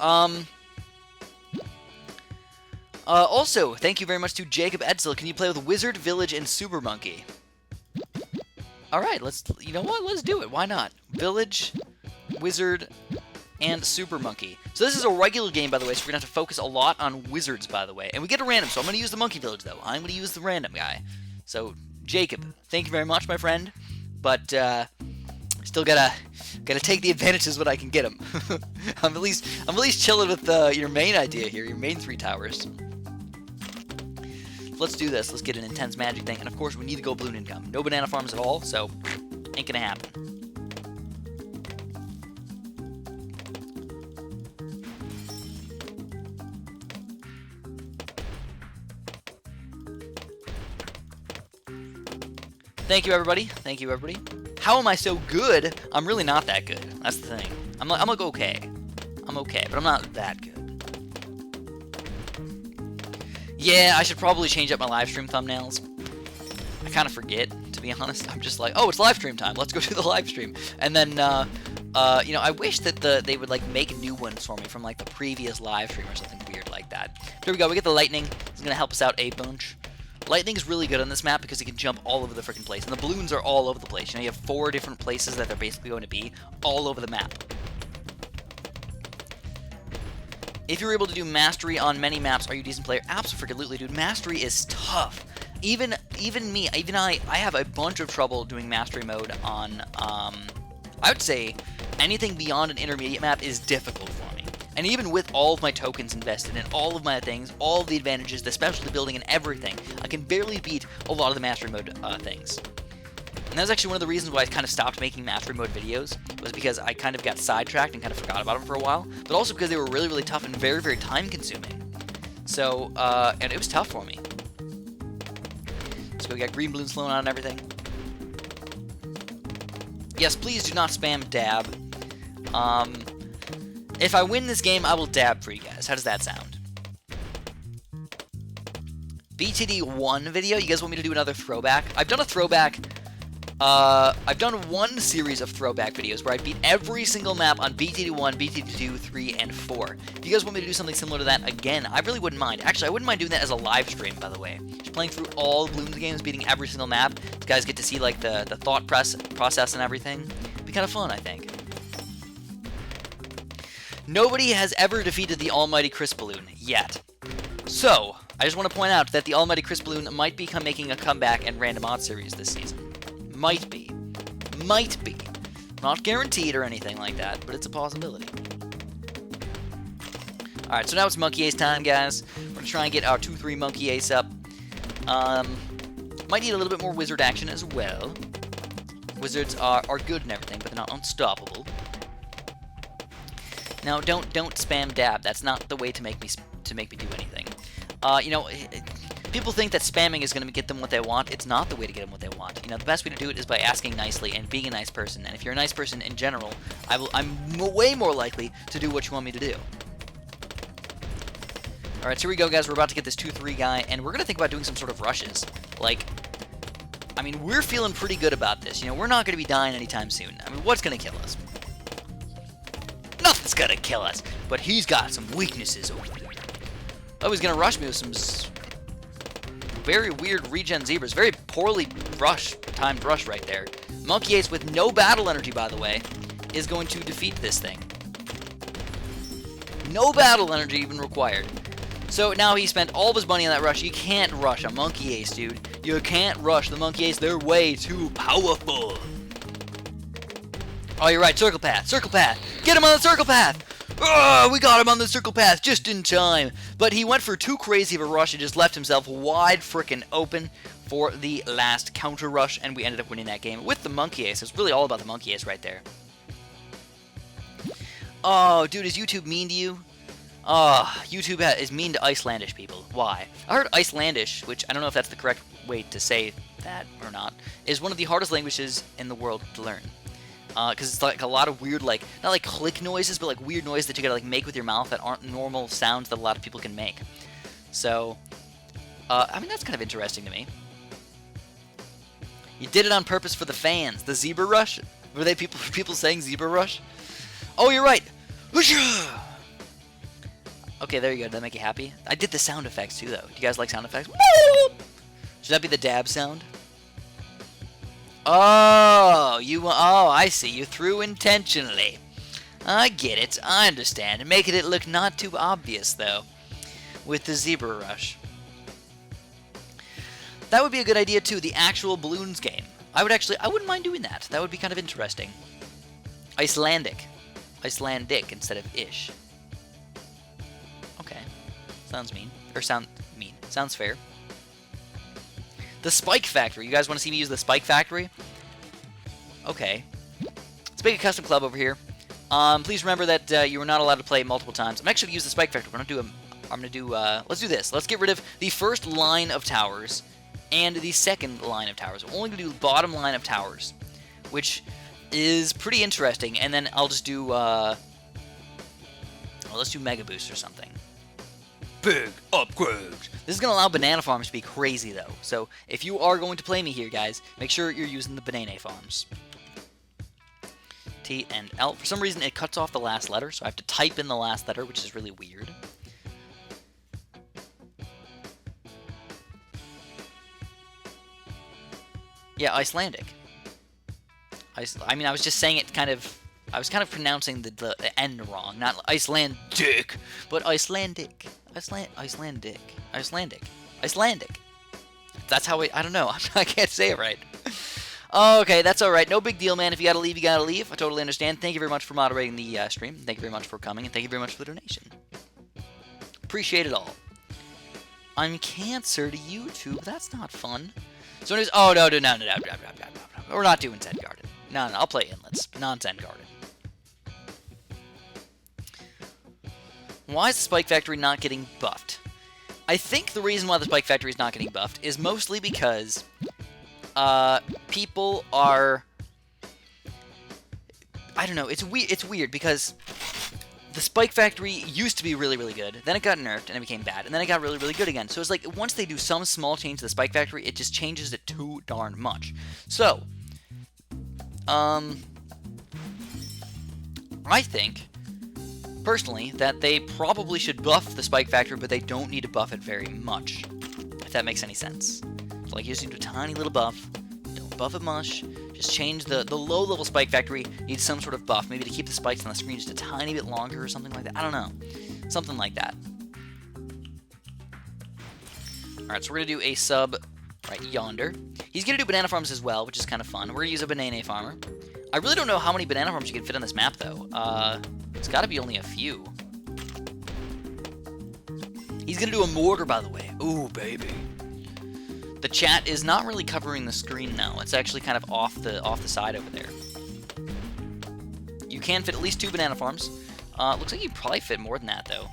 also, thank you very much to Jacob Edsel. Can you play with Wizard, Village, and Super Monkey? Alright, you know what? Let's do it. Why not? Village, Wizard, and Super Monkey. So this is a regular game, by the way, so we're going to have to focus a lot on wizards, by the way. And we get a random, so I'm going to use the Monkey Village, though. I'm going to use the random guy. So, Jacob, thank you very much, my friend. But, still gotta take the advantages when I can get them. I'm at least chilling with your main idea here, your main 3 towers. Let's do this. Let's get an intense magic thing. And of course, we need to go balloon income. No banana farms at all, so ain't gonna happen. Thank you, everybody. Thank you, everybody. How am I so good? I'm really not that good. That's the thing. I'm like okay. I'm okay, but I'm not that good. Yeah, I should probably change up my live stream thumbnails. I kind of forget, to be honest. I'm just like, oh, it's live stream time. Let's go do the live stream. And then, you know, I wish that they would like make new ones for me from like the previous live stream or something weird like that. Here we go. We get the lightning. It's gonna help us out a bunch. Lightning is really good on this map because it can jump all over the freaking place, and the balloons are all over the place. You know, you have 4 different places that they're basically going to be all over the map. If you're able to do mastery on many maps, are you a decent player? Absolutely, dude. Mastery is tough. Even me, I have a bunch of trouble doing mastery mode on, I would say anything beyond an intermediate map is difficult for me. And even with all of my tokens invested in all of my things, all of the advantages, the specialty building and everything, I can barely beat a lot of the mastery mode things. And that was actually one of the reasons why I kind of stopped making mastery mode videos, was because I kind of got sidetracked and kind of forgot about them for a while, but also because they were really, really tough and very, very time consuming. So, and it was tough for me. So we got green balloons flowing on and everything. Yes, please do not spam dab. If I win this game, I will dab for you guys. How does that sound? BTD1 video? You guys want me to do another throwback? I've done a throwback. I've done one series of throwback videos where I beat every single map on BTD1, BTD2, 3, and 4. If you guys want me to do something similar to that again, I really wouldn't mind. Actually, I wouldn't mind doing that as a live stream, by the way. Just playing through all Bloons games, beating every single map. You guys get to see, like, the thought process and everything. It'd be kind of fun, I think. Nobody has ever defeated the almighty Chris Balloon yet. So, I just want to point out that the almighty Chris Balloon might be making a comeback in Random Odd Series this season. Might be. Might be. Not guaranteed or anything like that, but it's a possibility. Alright, so now it's Monkey Ace time, guys. We're going to try and get our 2-3 Monkey Ace up. Might need a little bit more wizard action as well. Wizards are good and everything, but they're not unstoppable. Now, don't spam dab. That's not the way to make me do anything. You know, people think that spamming is going to get them what they want. It's not the way to get them what they want. You know, the best way to do it is by asking nicely and being a nice person. And if you're a nice person in general, I'm way more likely to do what you want me to do. Alright, so here we go, guys. We're about to get this 2-3 guy, and we're going to think about doing some sort of rushes. Like, I mean, we're feeling pretty good about this. You know, we're not going to be dying anytime soon. I mean, what's going to kill us? Nothing's going to kill us. But he's got some weaknesses over there. Oh, he's going to rush me with some very weird regen zebras. Very poorly timed rush right there. Monkey Ace with no battle energy, by the way, is going to defeat this thing. No battle energy even required. So now he spent all of his money on that rush. You can't rush a Monkey Ace, dude. You can't rush the Monkey Ace. They're way too powerful. Oh, you're right. Circle path. Circle path. Get him on the circle path. Oh, we got him on the circle path just in time. But he went for too crazy of a rush and just left himself wide frickin' open for the last counter rush. And we ended up winning that game with the Monkey Ace. It's really all about the Monkey Ace right there. Oh, dude, is YouTube mean to you? YouTube is mean to Icelandish people. Why? I heard Icelandish, which I don't know if that's the correct way to say that or not, is one of the hardest languages in the world to learn. Because it's like a lot of weird, like, not like click noises, but like weird noises that you gotta like make with your mouth that aren't normal sounds that a lot of people can make. So, I mean, that's kind of interesting to me. You did it on purpose for the fans. The zebra rush? Were they people saying zebra rush? Oh, you're right. Okay, there you go. Did that make you happy? I did the sound effects too, though. Do you guys like sound effects? Should that be the dab sound? Oh, I see. You threw intentionally. I get it. I understand. Making it look not too obvious, though, with the zebra rush. That would be a good idea, too. The actual Bloons game. I wouldn't mind doing that. That would be kind of interesting. Icelandic instead of ish. Okay. Sounds mean. Or sound mean. Sounds fair. The Spike Factory. You guys want to see me use the Spike Factory? Okay. Let's make a custom club over here. Please remember that you are not allowed to play multiple times. I'm actually going to use the Spike Factory. Let's do this. Let's get rid of the first line of towers and the second line of towers. We're only going to do the bottom line of towers, which is pretty interesting. And then I'll just do, let's do Mega Boost or something. Big upgrades. This is going to allow banana farms to be crazy, though. So if you are going to play me here, guys, make sure you're using the banana farms. T and L. For some reason, it cuts off the last letter, so I have to type in the last letter, which is really weird. Yeah, Icelandic. I mean, I was just saying it kind of... I was kind of pronouncing the N wrong. Not Icelandic, but Icelandic. Icelandic. That's how I don't know. I can't say it right. Okay, that's alright. No big deal, man. If you gotta leave, you gotta leave. I totally understand. Thank you very much for moderating the stream. Thank you very much for coming, and thank you very much for the donation. Appreciate it all. I'm cancer to YouTube. That's not fun. So anyways, oh, no. We're not doing Zen Garden. No, I'll play Inlets. Non-Zen Garden. Why is the Spike Factory not getting buffed? I think the reason why the Spike Factory is not getting buffed is mostly because people are... I don't know. It's weird because the Spike Factory used to be really, really good. Then it got nerfed and it became bad. And then it got really, really good again. So it's like once they do some small change to the Spike Factory, it just changes it too darn much. So, I think, personally, that they probably should buff the Spike Factory, but they don't need to buff it very much, if that makes any sense. So, like, you just need a tiny little buff. Don't buff it much. Just change the low-level Spike Factory needs some sort of buff, maybe to keep the spikes on the screen just a tiny bit longer or something like that. I don't know. Something like that. Alright, so we're going to do a sub right yonder. He's going to do banana farms as well, which is kind of fun. We're going to use a banana farmer. I really don't know how many banana farms you can fit on this map, though. It's got to be only a few. He's going to do a mortar, by the way. Ooh, baby. The chat is not really covering the screen now. It's actually kind of off the side over there. You can fit at least 2 banana farms. Looks like you probably fit more than that, though.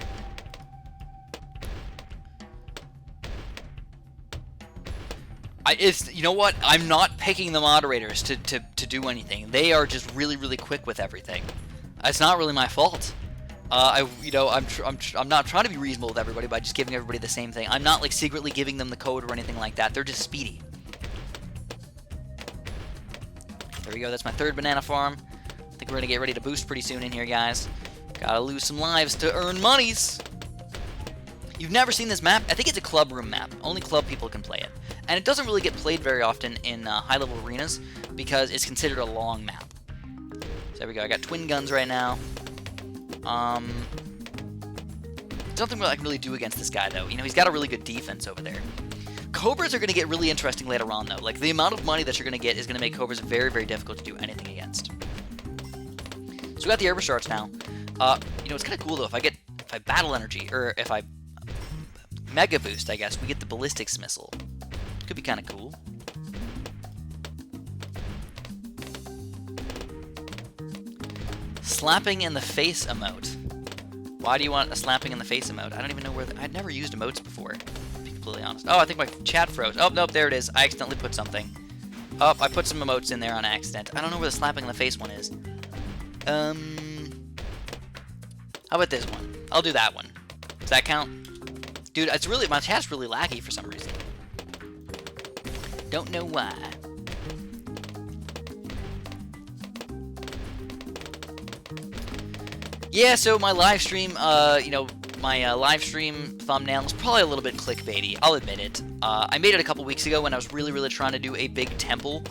You know what? I'm not picking the moderators to do anything. They are just really, really quick with everything. It's not really my fault. I'm not trying to be reasonable with everybody by just giving everybody the same thing. I'm not like secretly giving them the code or anything like that. They're just speedy. There we go. That's my third banana farm. I think we're gonna get ready to boost pretty soon in here, guys. Gotta lose some lives to earn monies. You've never seen this map? I think it's a club room map. Only club people can play it. And it doesn't really get played very often in high-level arenas because it's considered a long map. So there we go. I got twin guns right now. Something I can really do against this guy, though. You know, he's got a really good defense over there. Cobras are going to get really interesting later on, though. Like, the amount of money that you're going to get is going to make Cobras very, very difficult to do anything against. So we got the Rebus shards now. You know, it's kind of cool, though. If I battle energy, or if I mega boost, I guess, we get the ballistics missile. Could be kind of cool. Slapping in the face emote. Why do you want a slapping in the face emote? I don't even know where I'd never used emotes before, to be completely honest. Oh, I think my chat froze. Oh, nope, there it is. I accidentally put something. Oh, I put some emotes in there on accident. I don't know where the slapping in the face one is. How about this one? I'll do that one. Does that count? Dude, it's really, my chat's really laggy for some reason. Don't know why. Yeah, so my live stream, you know, my live stream thumbnail is probably a little bit clickbaity. I'll admit it. I made it a couple weeks ago when I was really, really trying to do a big temple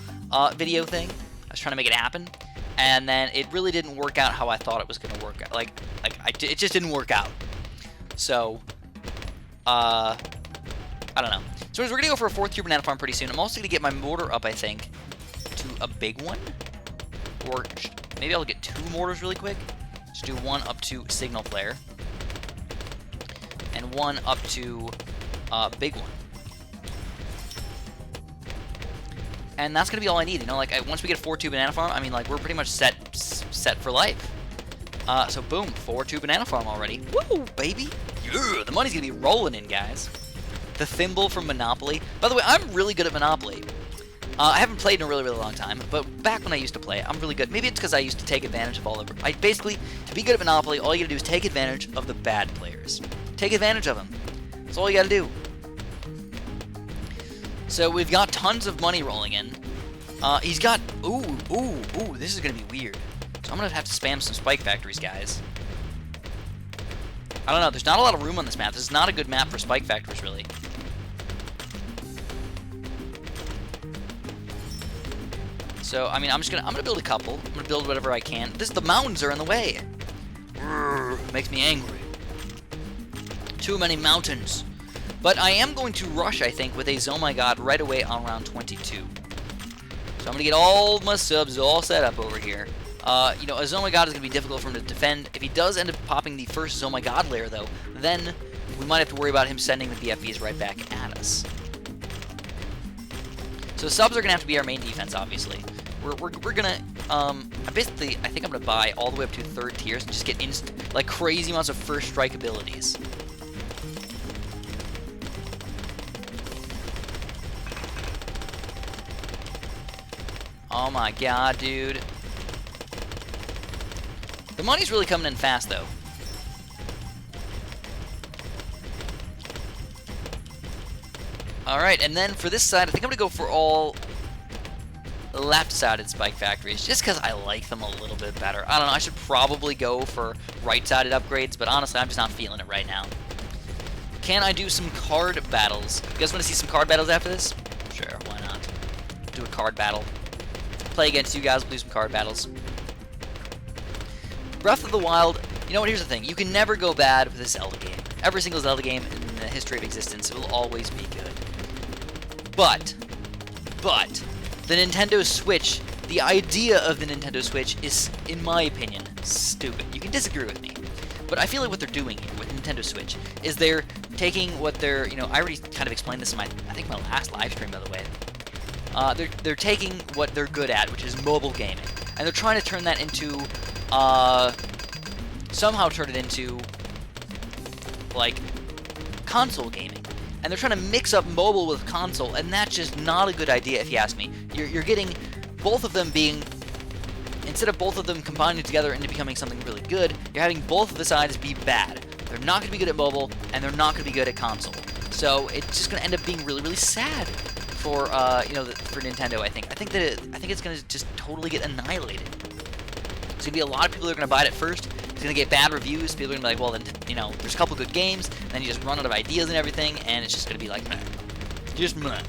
video thing. I was trying to make it happen, and then it really didn't work out how I thought it was going to work out. It just didn't work out. So, I don't know. So we're going to go for a 4th tier banana farm pretty soon. I'm also going to get my mortar up, I think, to a big one. Or maybe I'll get 2 mortars really quick. Just do 1 up to signal flare. And 1 up to big one. And that's going to be all I need. You know, like, once we get a 4-2 banana farm, I mean, like, we're pretty much set for life. So boom, 4-2 banana farm already. Woo, baby. Yeah, the money's going to be rolling in, guys. The thimble from Monopoly. By the way, I'm really good at Monopoly. I haven't played in a really, really long time, but back when I used to play it, I'm really good. Maybe it's because I used to take advantage of all of it. Basically, to be good at Monopoly, all you gotta do is take advantage of the bad players. Take advantage of them. That's all you gotta do. So we've got tons of money rolling in. He's got... Ooh, this is gonna be weird. So I'm gonna have to spam some spike factories, guys. I don't know, there's not a lot of room on this map. This is not a good map for spike factories, really. So, I mean, I'm gonna build a couple. I'm gonna build whatever I can. The mountains are in the way. Makes me angry. Too many mountains. But I am going to rush, I think, with a Oh My God right away on round 22. So I'm gonna get all my subs all set up over here. You know, a Oh My God is gonna be difficult for him to defend. If he does end up popping the first Oh My God layer, though, then we might have to worry about him sending the BFBs right back at us. So subs are gonna have to be our main defense, obviously. We're gonna, I think I'm gonna buy all the way up to 3rd tiers and just get like crazy amounts of first strike abilities. Oh my god, dude. The money's really coming in fast, though. Alright, and then for this side, I think I'm gonna go for all left-sided spike factories, just because I like them a little bit better. I don't know, I should probably go for right-sided upgrades, but honestly, I'm just not feeling it right now. Can I do some card battles? You guys want to see some card battles after this? Sure, why not? Do a card battle. Play against you guys, we'll do some card battles. Breath of the Wild, you know what, here's the thing. You can never go bad with a Zelda game. Every single Zelda game in the history of existence will always be good. But, the Nintendo Switch, the idea of the Nintendo Switch is, in my opinion, stupid. You can disagree with me, but I feel like what they're doing here with Nintendo Switch is they're taking what they're, you know, I already kind of explained this in my last live stream, by the way. They're taking what they're good at, which is mobile gaming, and they're trying to turn that into, somehow turn it into, like, console gaming. and they're trying to mix up mobile with console, and that's just not a good idea if you ask me. You're getting both of them being, instead of both of them combining together into becoming something really good, you're having both of the sides be bad. They're not going to be good at mobile, and they're not going to be good at console. So it's just going to end up being really, really sad for for Nintendo. I think it's going to just totally get annihilated. There's going to be a lot of people that are going to buy it at first. It's going to get bad reviews. People are going to be like, well, then, there's a couple good games, and then you just run out of ideas and everything, and it's just going to be like, meh. Just meh.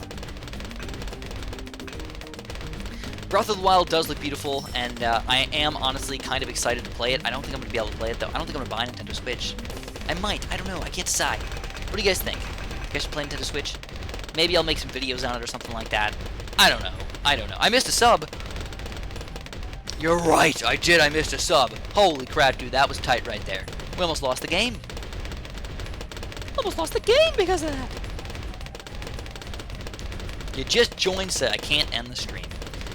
Breath of the Wild does look beautiful, and I am honestly kind of excited to play it. I don't think I'm going to be able to play it, though. I don't think I'm going to buy a Nintendo Switch. I might. I don't know. I can't decide. What do you guys think? You guys should play Nintendo Switch? Maybe I'll make some videos on it or something like that. I don't know. I missed a sub. You're right. I did. I missed a sub. Holy crap, dude. That was tight right there. We almost lost the game. Almost lost the game because of that. You just joined, said I can't end the stream.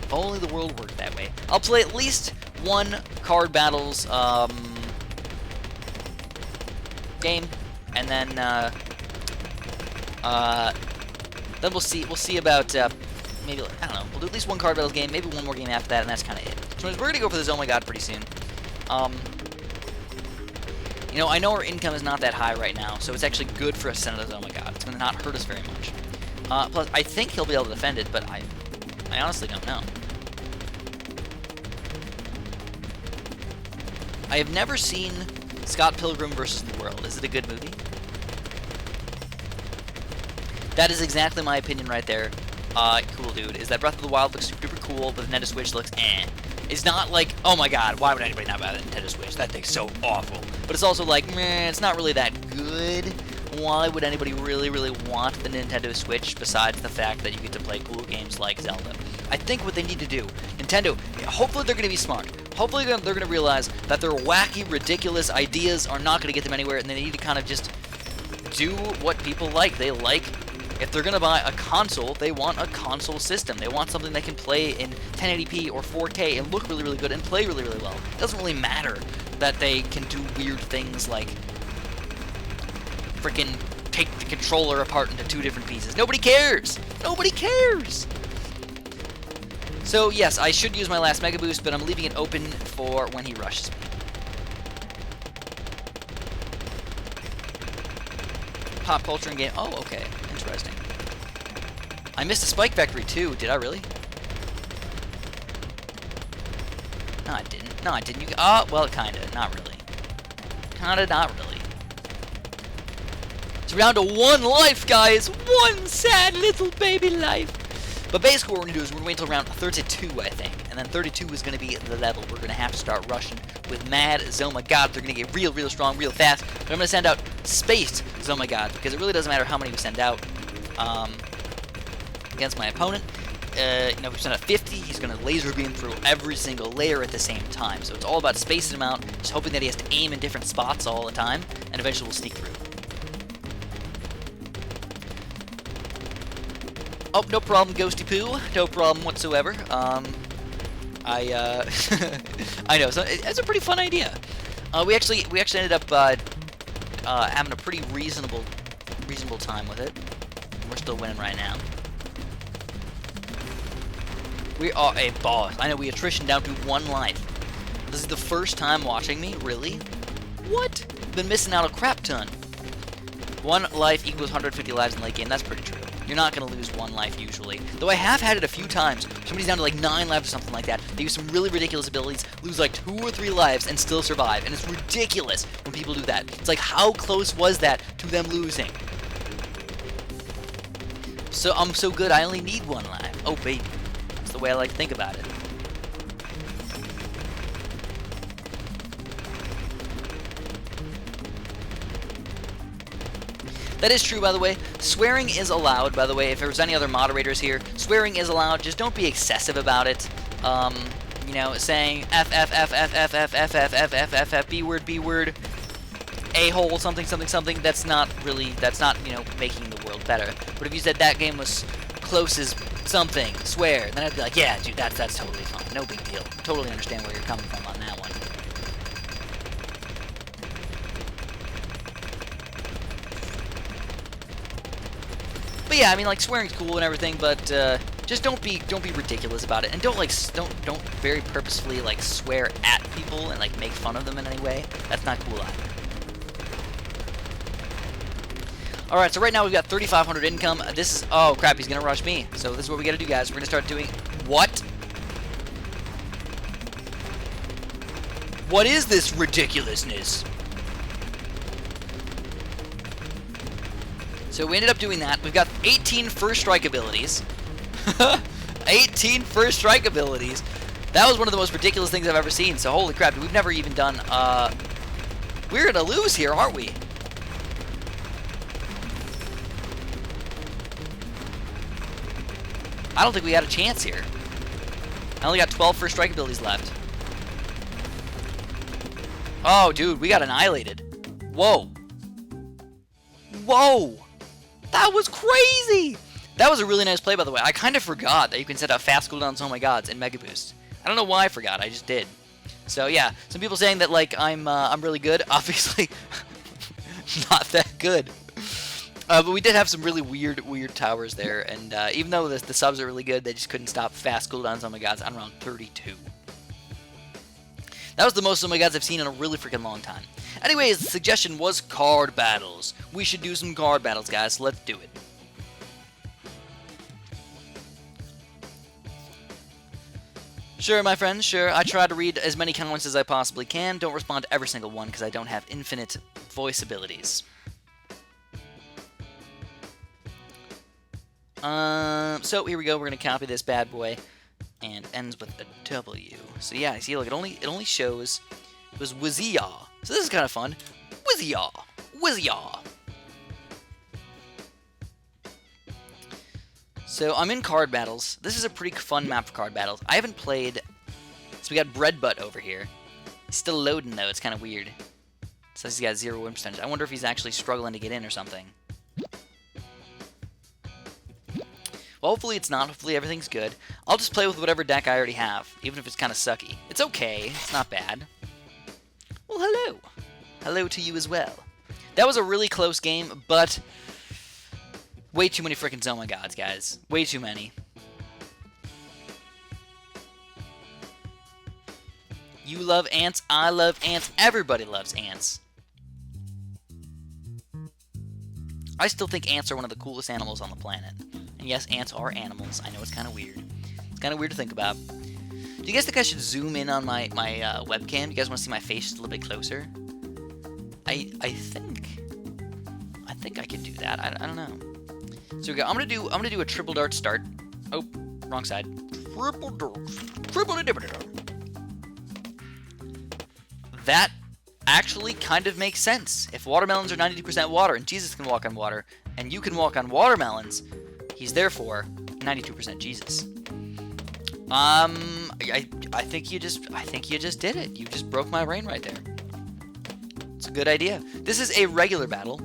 If only the world worked that way. I'll play at least one Card Battles game, and then we'll see about maybe, I don't know, we'll do at least one Card Battles game, maybe one more game after that, and that's kind of it. So we're gonna go for this Oh My God pretty soon. I know our income is not that high right now, so it's actually good for us to send this Oh My God. It's gonna not hurt us very much. Plus, I think he'll be able to defend it, but I honestly don't know. I have never seen Scott Pilgrim vs. the World. Is it a good movie? That is exactly my opinion right there. Cool, dude. Is that Breath of the Wild looks super cool, but the Nintendo Switch looks eh. It's not like, oh my god, why would anybody not buy the Nintendo Switch? That thing's so awful. But it's also like, meh, it's not really that good. Why would anybody really, really want the Nintendo Switch besides the fact that you get to play cool games like Zelda? I think what they need to do, Nintendo, hopefully they're going to be smart. Hopefully they're going to realize that their wacky, ridiculous ideas are not going to get them anywhere, and they need to kind of just do what people like. They like, if they're going to buy a console, they want a console system. They want something they can play in 1080p or 4K and look really, really good and play really, really well. It doesn't really matter that they can do weird things like freaking take the controller apart into 2 different pieces. Nobody cares! Nobody cares! So, yes, I should use my last Mega Boost, but I'm leaving it open for when he rushes me. Pop culture and game. Oh, okay. Interesting. I missed a Spike Factory, too. Did I really? No, I didn't. No, I didn't. Well, kinda. Not really. Kinda, not really. It's down to 1 life, guys! 1 sad little baby life! But basically what we're going to do is we're going to wait until round 32, I think. And then 32 is going to be the level. We're going to have to start rushing with Mad Zoma God. They're going to get real, real strong, real fast. But I'm going to send out Spaced Zoma God, because it really doesn't matter how many we send out against my opponent. If we send out 50, he's going to laser beam through every single layer at the same time. So it's all about spacing him out, just hoping that he has to aim in different spots all the time, and eventually we'll sneak through. Oh, no problem, Ghosty Poo. No problem whatsoever. I know. So it's a pretty fun idea. We actually ended up having a pretty reasonable time with it. We're still winning right now. We are a boss. I know, we attrition down to 1 life. This is the first time watching me, really? What? Been missing out a crap ton. 1 life equals 150 lives in late game. That's pretty true. You're not going to lose 1 life usually. Though I have had it a few times. Somebody's down to like 9 lives or something like that. They use some really ridiculous abilities, lose like 2 or 3 lives, and still survive. And it's ridiculous when people do that. It's like, how close was that to them losing? So I'm so good, I only need 1 life. Oh, baby. That's the way I like to think about it. That is true, by the way. Swearing is allowed, by the way. If there was any other moderators here, swearing is allowed. Just don't be excessive about it. Saying F, F, F, F, F, F, F, F, F, F, F, F, B word, a-hole, something, something, something, that's not, making the world better. But if you said that game was close as something, swear, then I'd be like, yeah, dude, that's totally fine. No big deal. Totally understand where you're coming from on that one. But yeah, I mean, like, swearing's cool and everything, but just don't be ridiculous about it, and don't very purposefully like swear at people and like make fun of them in any way. That's not cool either. All right, so right now we've got 3,500 income. This is, oh crap, he's gonna rush me. So this is what we gotta do, guys. We're gonna start doing what? What is this ridiculousness? So we ended up doing that. We've got 18 first strike abilities. 18 first strike abilities. That was one of the most ridiculous things I've ever seen. So holy crap, we've never even done, we're gonna lose here, aren't we? I don't think we had a chance here. I only got 12 first strike abilities left. Oh, dude, we got annihilated. Whoa. Whoa. That was crazy. That was a really nice play, by the way. I kind of forgot that you can set up fast cooldowns, oh my gods, and Mega Boost. I don't know why I forgot. I just did. So, yeah. Some people saying that, like, I'm really good. Obviously, not that good. But we did have some really weird towers there, and even though the subs are really good, they just couldn't stop fast cooldowns, oh my gods, on round 32. That was the most oh my gods I've seen in a really freaking long time. Anyways, the suggestion was card battles. We should do some card battles, guys, so let's do it. Sure, my friends, sure. I try to read as many comments as I possibly can. Don't respond to every single one, because I don't have infinite voice abilities. So here we go. We're gonna copy this bad boy, and it ends with a W. So yeah, see, look, it only shows it was Wizzy-yaw. So this is kind of fun. Wizzy-yaw, Wizzy-yaw. So I'm in card battles. This is a pretty fun map for card battles. I haven't played. So we got Breadbutt over here. He's still loading though. It's kind of weird. It says he's got 0 win percentage. I wonder if he's actually struggling to get in or something. Well, hopefully it's not. Hopefully everything's good. I'll just play with whatever deck I already have, even if it's kind of sucky. It's okay. It's not bad. Well, hello. Hello to you as well. That was a really close game, but way too many freaking oh my gods, guys. Way too many. You love ants. I love ants. Everybody loves ants. I still think ants are one of the coolest animals on the planet. And yes, ants are animals. I know it's kind of weird. It's kind of weird to think about. Do you guys think I should zoom in on my webcam? You guys want to see my face just a little bit closer? I think I can do that. I don't know. So we go. I'm gonna do a triple dart start. Oh, wrong side. Triple dart. That actually kind of makes sense. If watermelons are 92% water and Jesus can walk on water, and you can walk on watermelons, he's therefore 92% Jesus. I think you just did it. You just broke my brain right there. It's a good idea. This is a regular battle.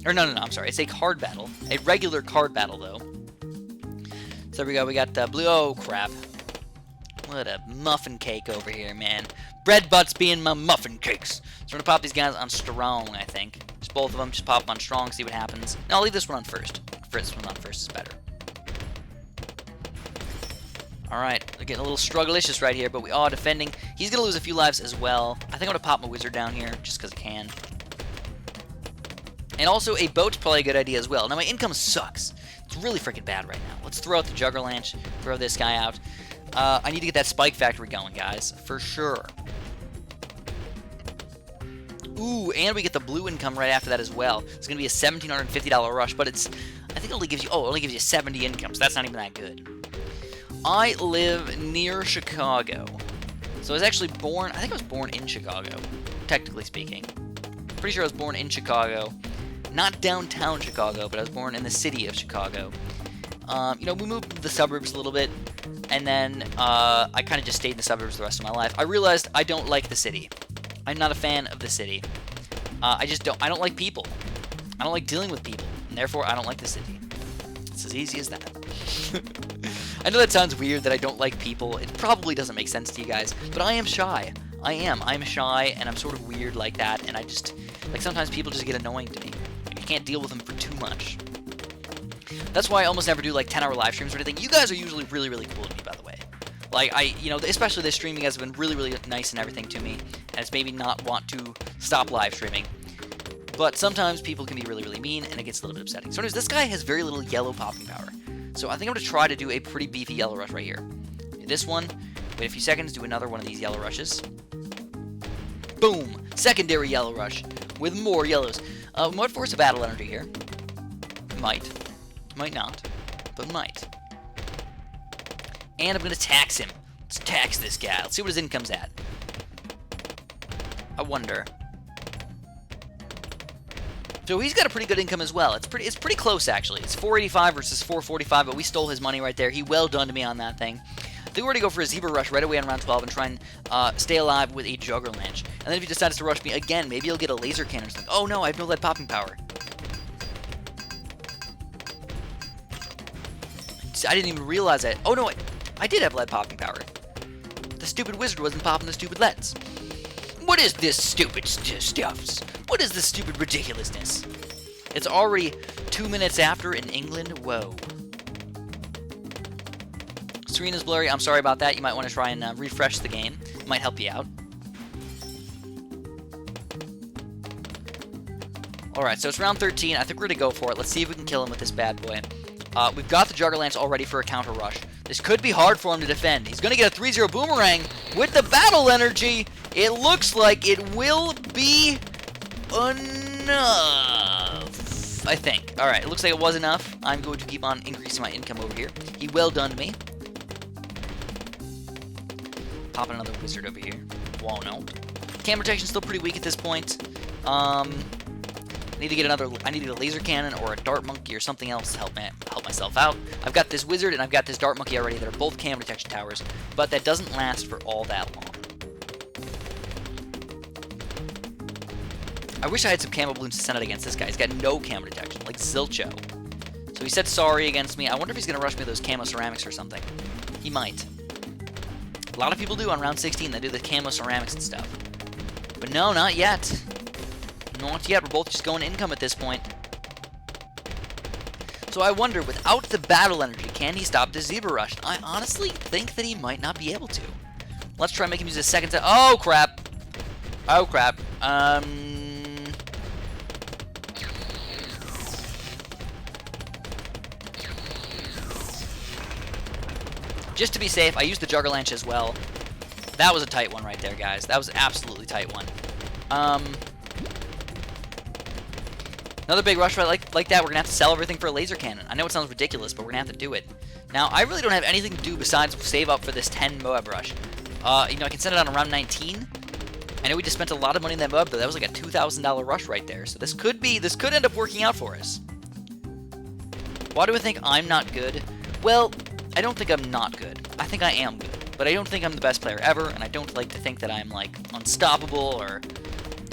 Or no, I'm sorry. It's a card battle. A regular card battle, though. So there we go. We got the blue. Oh, crap. What a muffin cake over here, man. Bread butts being my muffin cakes. So we're going to pop these guys on strong, I think. Just both of them. Just pop them on strong, see what happens. No, I'll leave this one on first. This one on first is better. Alright, we're getting a little strugglicious right here, but we are defending. He's going to lose a few lives as well. I think I'm going to pop my wizard down here, just because I can. And also, a boat's probably a good idea as well. Now, my income sucks. It's really freaking bad right now. Let's throw out the Juggerlanche, throw this guy out. I need to get that spike factory going, guys, for sure. Ooh, and we get the blue income right after that as well. It's going to be a $1,750 rush, but it's, I think it only gives you 70 income, so that's not even that good. I live near Chicago. So I was actually born, I think I was born in Chicago, technically speaking. Pretty sure I was born in Chicago. Not downtown Chicago, but I was born in the city of Chicago. You know, we moved to the suburbs a little bit, and then I kind of just stayed in the suburbs the rest of my life. I realized I don't like the city. I'm not a fan of the city. I don't like people. I don't like dealing with people, and therefore I don't like the city. It's as easy as that. I know that sounds weird that I don't like people. It probably doesn't make sense to you guys, but I am shy. I'm shy, and I'm sort of weird like that, and I just, like, sometimes people just get annoying to me. I can't deal with them for too much. That's why I almost never do like 10-hour live streams or anything. You guys are usually really, really cool to me, by the way. Like, especially this stream, you guys have been really, really nice and everything to me, and it's made me not want to stop live streaming. But sometimes people can be really, really mean, and it gets a little bit upsetting. So anyways, this guy has very little yellow popping power. So I think I'm going to try to do a pretty beefy yellow rush right here. Do this one, wait a few seconds, do another one of these yellow rushes. Boom! Secondary yellow rush with more yellows. Might force a battle energy here. Might. Might not. But might. And I'm going to tax him. Let's tax this guy. Let's see what his income's at. I wonder. So he's got a pretty good income as well. It's pretty close, actually. It's 485 versus 445, but we stole his money right there. He well done to me on that thing. I think we're going to go for a zebra rush right away on round 12 and try and stay alive with a jugger lanch. And then if he decides to rush me again, maybe he'll get a laser cannon or something. Oh no, I have no lead popping power. I didn't even realize that. Oh no, I did have lead popping power. The stupid wizard wasn't popping the stupid leads. What is this stupid stuffs? What is this stupid ridiculousness? It's already 2 minutes after in England. Whoa. Screen is blurry. I'm sorry about that. You might want to try and refresh the game. It might help you out. Alright, so it's round 13. I think we're going to go for it. Let's see if we can kill him with this bad boy. We've got the Jugger Lance all ready for a counter rush. This could be hard for him to defend. He's going to get a 3-0 boomerang with the battle energy. It looks like it will be enough, I think. Alright, it looks like it was enough. I'm going to keep on increasing my income over here. He well done to me. Pop another wizard over here. Won't know. Cam protection's still pretty weak at this point. I needed a laser cannon or a dart monkey or something else to help myself out. I've got this wizard and I've got this dart monkey already that are both cam detection towers, but that doesn't last for all that long. I wish I had some camo balloons to send out against this guy. He's got no camo detection, like Zilcho. So he said sorry against me. I wonder if he's going to rush me with those camo ceramics or something. He might. A lot of people do on round 16. They do the camo ceramics and stuff. But no, not yet. Not yet. We're both just going income at this point. So I wonder, without the battle energy, can he stop this zebra rush? I honestly think that he might not be able to. Let's try and make him use his second set. Oh, crap. Oh, crap. Just to be safe, I used the Jugger Lanch as well. That was a tight one right there, guys. That was an absolutely tight one. Another big rush right like that. We're going to have to sell everything for a laser cannon. I know it sounds ridiculous, but we're going to have to do it. Now, I really don't have anything to do besides save up for this 10 Moab rush. I can send it on around 19. I know we just spent a lot of money in that Moab, though. That was like a $2,000 rush right there. So this could end up working out for us. Why do I think I'm not good? Well, I don't think I'm not good. I think I am good. But I don't think I'm the best player ever, and I don't like to think that I'm, like, unstoppable or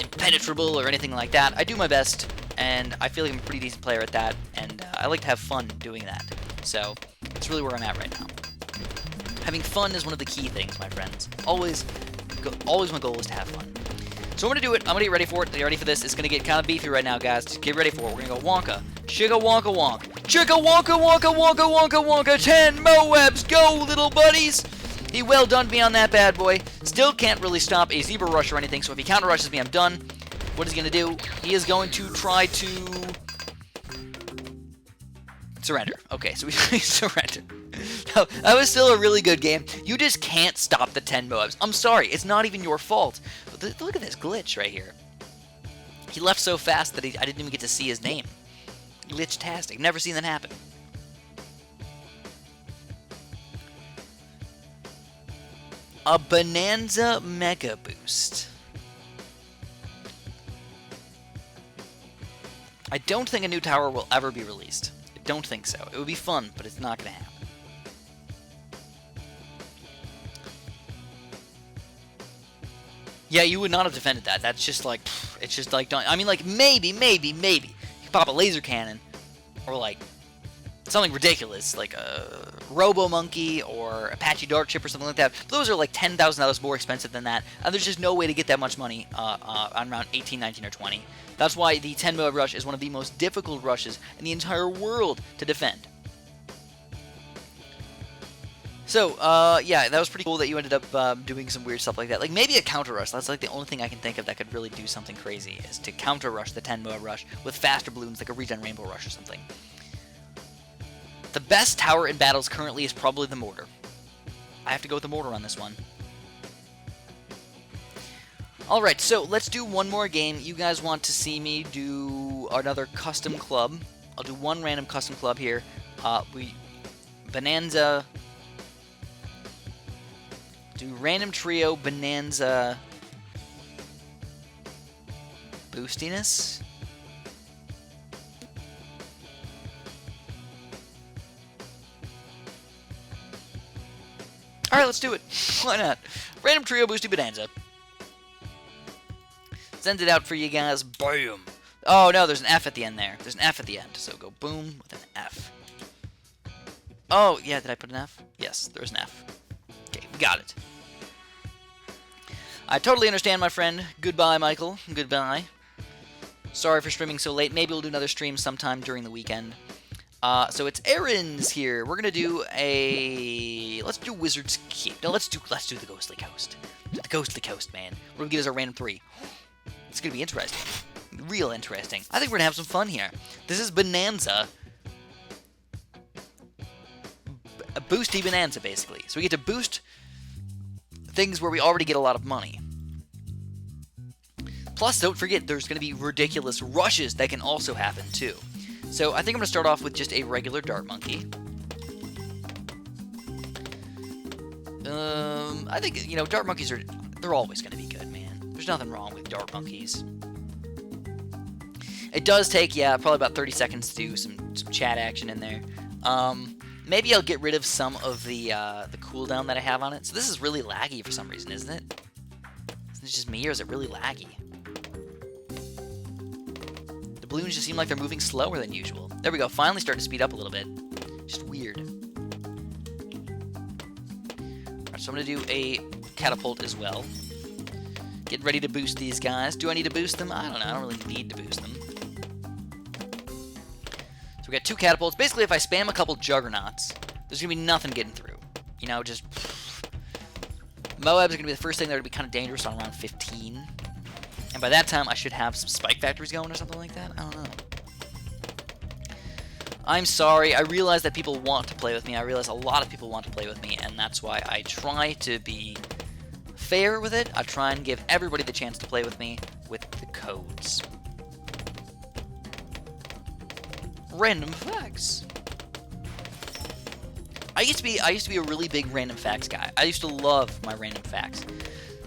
impenetrable or anything like that. I do my best, and I feel like I'm a pretty decent player at that, and I like to have fun doing that. So, that's really where I'm at right now. Having fun is one of the key things, my friends. Always my goal is to have fun. So I'm going to do it. I'm going to get ready for it. Are you ready for this? It's going to get kind of beefy right now, guys. Just get ready for it. We're going to go Wonka. Chicka Wonka Wonk. Chicka Wonka Wonka Wonka Wonka Wonka. 10 Moabs. Go, little buddies. He well done me on that bad boy. Still can't really stop a zebra rush or anything, so if he counter rushes me, I'm done. What is he going to do? He is going to try to surrender. Okay, so he surrendered. No, that was still a really good game. You just can't stop the 10 Moabs. I'm sorry, it's not even your fault. But look at this glitch right here. He left so fast that I didn't even get to see his name. Glitch-tastic. Never seen that happen. A Bonanza Mega Boost. I don't think a new tower will ever be released. I don't think so. It would be fun, but it's not going to happen. Yeah, you would not have defended that. That's just like, it's just like, I mean, like, maybe. You pop a laser cannon, or like, something ridiculous, like a Robo Monkey or Apache Dart Chip or something like that. Those are like $10,000 more expensive than that, and there's just no way to get that much money on round 18, 19, or 20. That's why the 10 Moab rush is one of the most difficult rushes in the entire world to defend. So, yeah, that was pretty cool that you ended up doing some weird stuff like that. Like, maybe a counter rush. That's, like, the only thing I can think of that could really do something crazy, is to counter rush the 10 Moab rush with faster balloons, like a regen Rainbow Rush or something. The best tower in battles currently is probably the Mortar. I have to go with the Mortar on this one. Alright, so let's do one more game. You guys want to see me do another custom club. I'll do one random custom club here. Bonanza... Do random trio, Bonanza, boostiness. Alright, let's do it. Why not? Random trio, boosty, Bonanza. Send it out for you guys. Boom. Oh no, there's an F at the end there. There's an F at the end, so go boom with an F. Oh, yeah, did I put an F? Yes, there's an F. Okay, we got it. I totally understand, my friend. Goodbye, Michael. Goodbye. Sorry for streaming so late. Maybe we'll do another stream sometime during the weekend. So it's Aaron's here. We're gonna do a... Let's do Wizard's Keep. No, let's do the Ghostly Coast. The Ghostly Coast, man. We're gonna give us a random 3. It's gonna be interesting. Real interesting. I think we're gonna have some fun here. This is Bonanza. A boosty Bonanza, basically. So we get to boost things where we already get a lot of money. Plus, don't forget, there's going to be ridiculous rushes that can also happen, too. So I think I'm going to start off with just a regular Dart Monkey. I think, you know, Dart Monkeys they're always going to be good, man. There's nothing wrong with Dart Monkeys. It does take, yeah, probably about 30 seconds to do some chat action in there. Maybe I'll get rid of some of the cooldown that I have on it. So this is really laggy for some reason, isn't it? Isn't it just me, or is it really laggy? The balloons just seem like they're moving slower than usual. There we go, finally starting to speed up a little bit. Just weird. Alright, so I'm going to do a catapult as well. Get ready to boost these guys. Do I need to boost them? I don't know, I don't really need to boost them. So we got 2 catapults. Basically, if I spam a couple juggernauts, there's going to be nothing getting through. You know, just... Moabs are going to be the first thing that are going to be kind of dangerous on round 15. And by that time, I should have some spike factories going or something like that. I don't know. I'm sorry. I realize that people want to play with me. I realize a lot of people want to play with me, and that's why I try to be fair with it. I try and give everybody the chance to play with me with the codes. Random facts. I used to be a really big random facts guy. I used to love my random facts.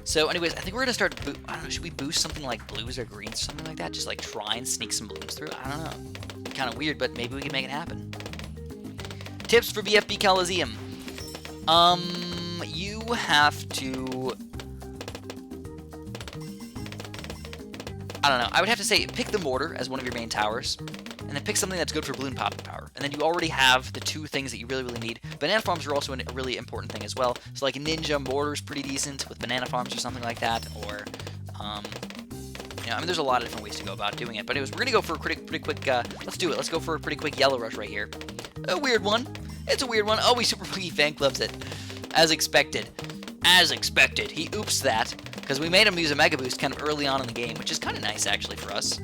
So anyways, I think we're gonna start, I don't know, should we boost something like blues or greens or something like that? Just like try and sneak some balloons through? I don't know. Kind of weird, but maybe we can make it happen. Tips for BFB Coliseum. You have to... I don't know. I would have to say pick the Mortar as one of your main towers. And then pick something that's good for balloon popping power. And then you already have the 2 things that you really, really need. Banana farms are also a really important thing as well. So like a Ninja Mortar is pretty decent with banana farms or something like that. Or, you know, I mean, there's a lot of different ways to go about doing it. But anyways, we're going to go for a pretty quick, let's do it. Let's go for a pretty quick yellow rush right here. A weird one. It's a weird one. Oh, he Super Boogie fan clubs it. As expected. As expected. He oops that. Because we made him use a Mega Boost kind of early on in the game, which is kind of nice actually for us.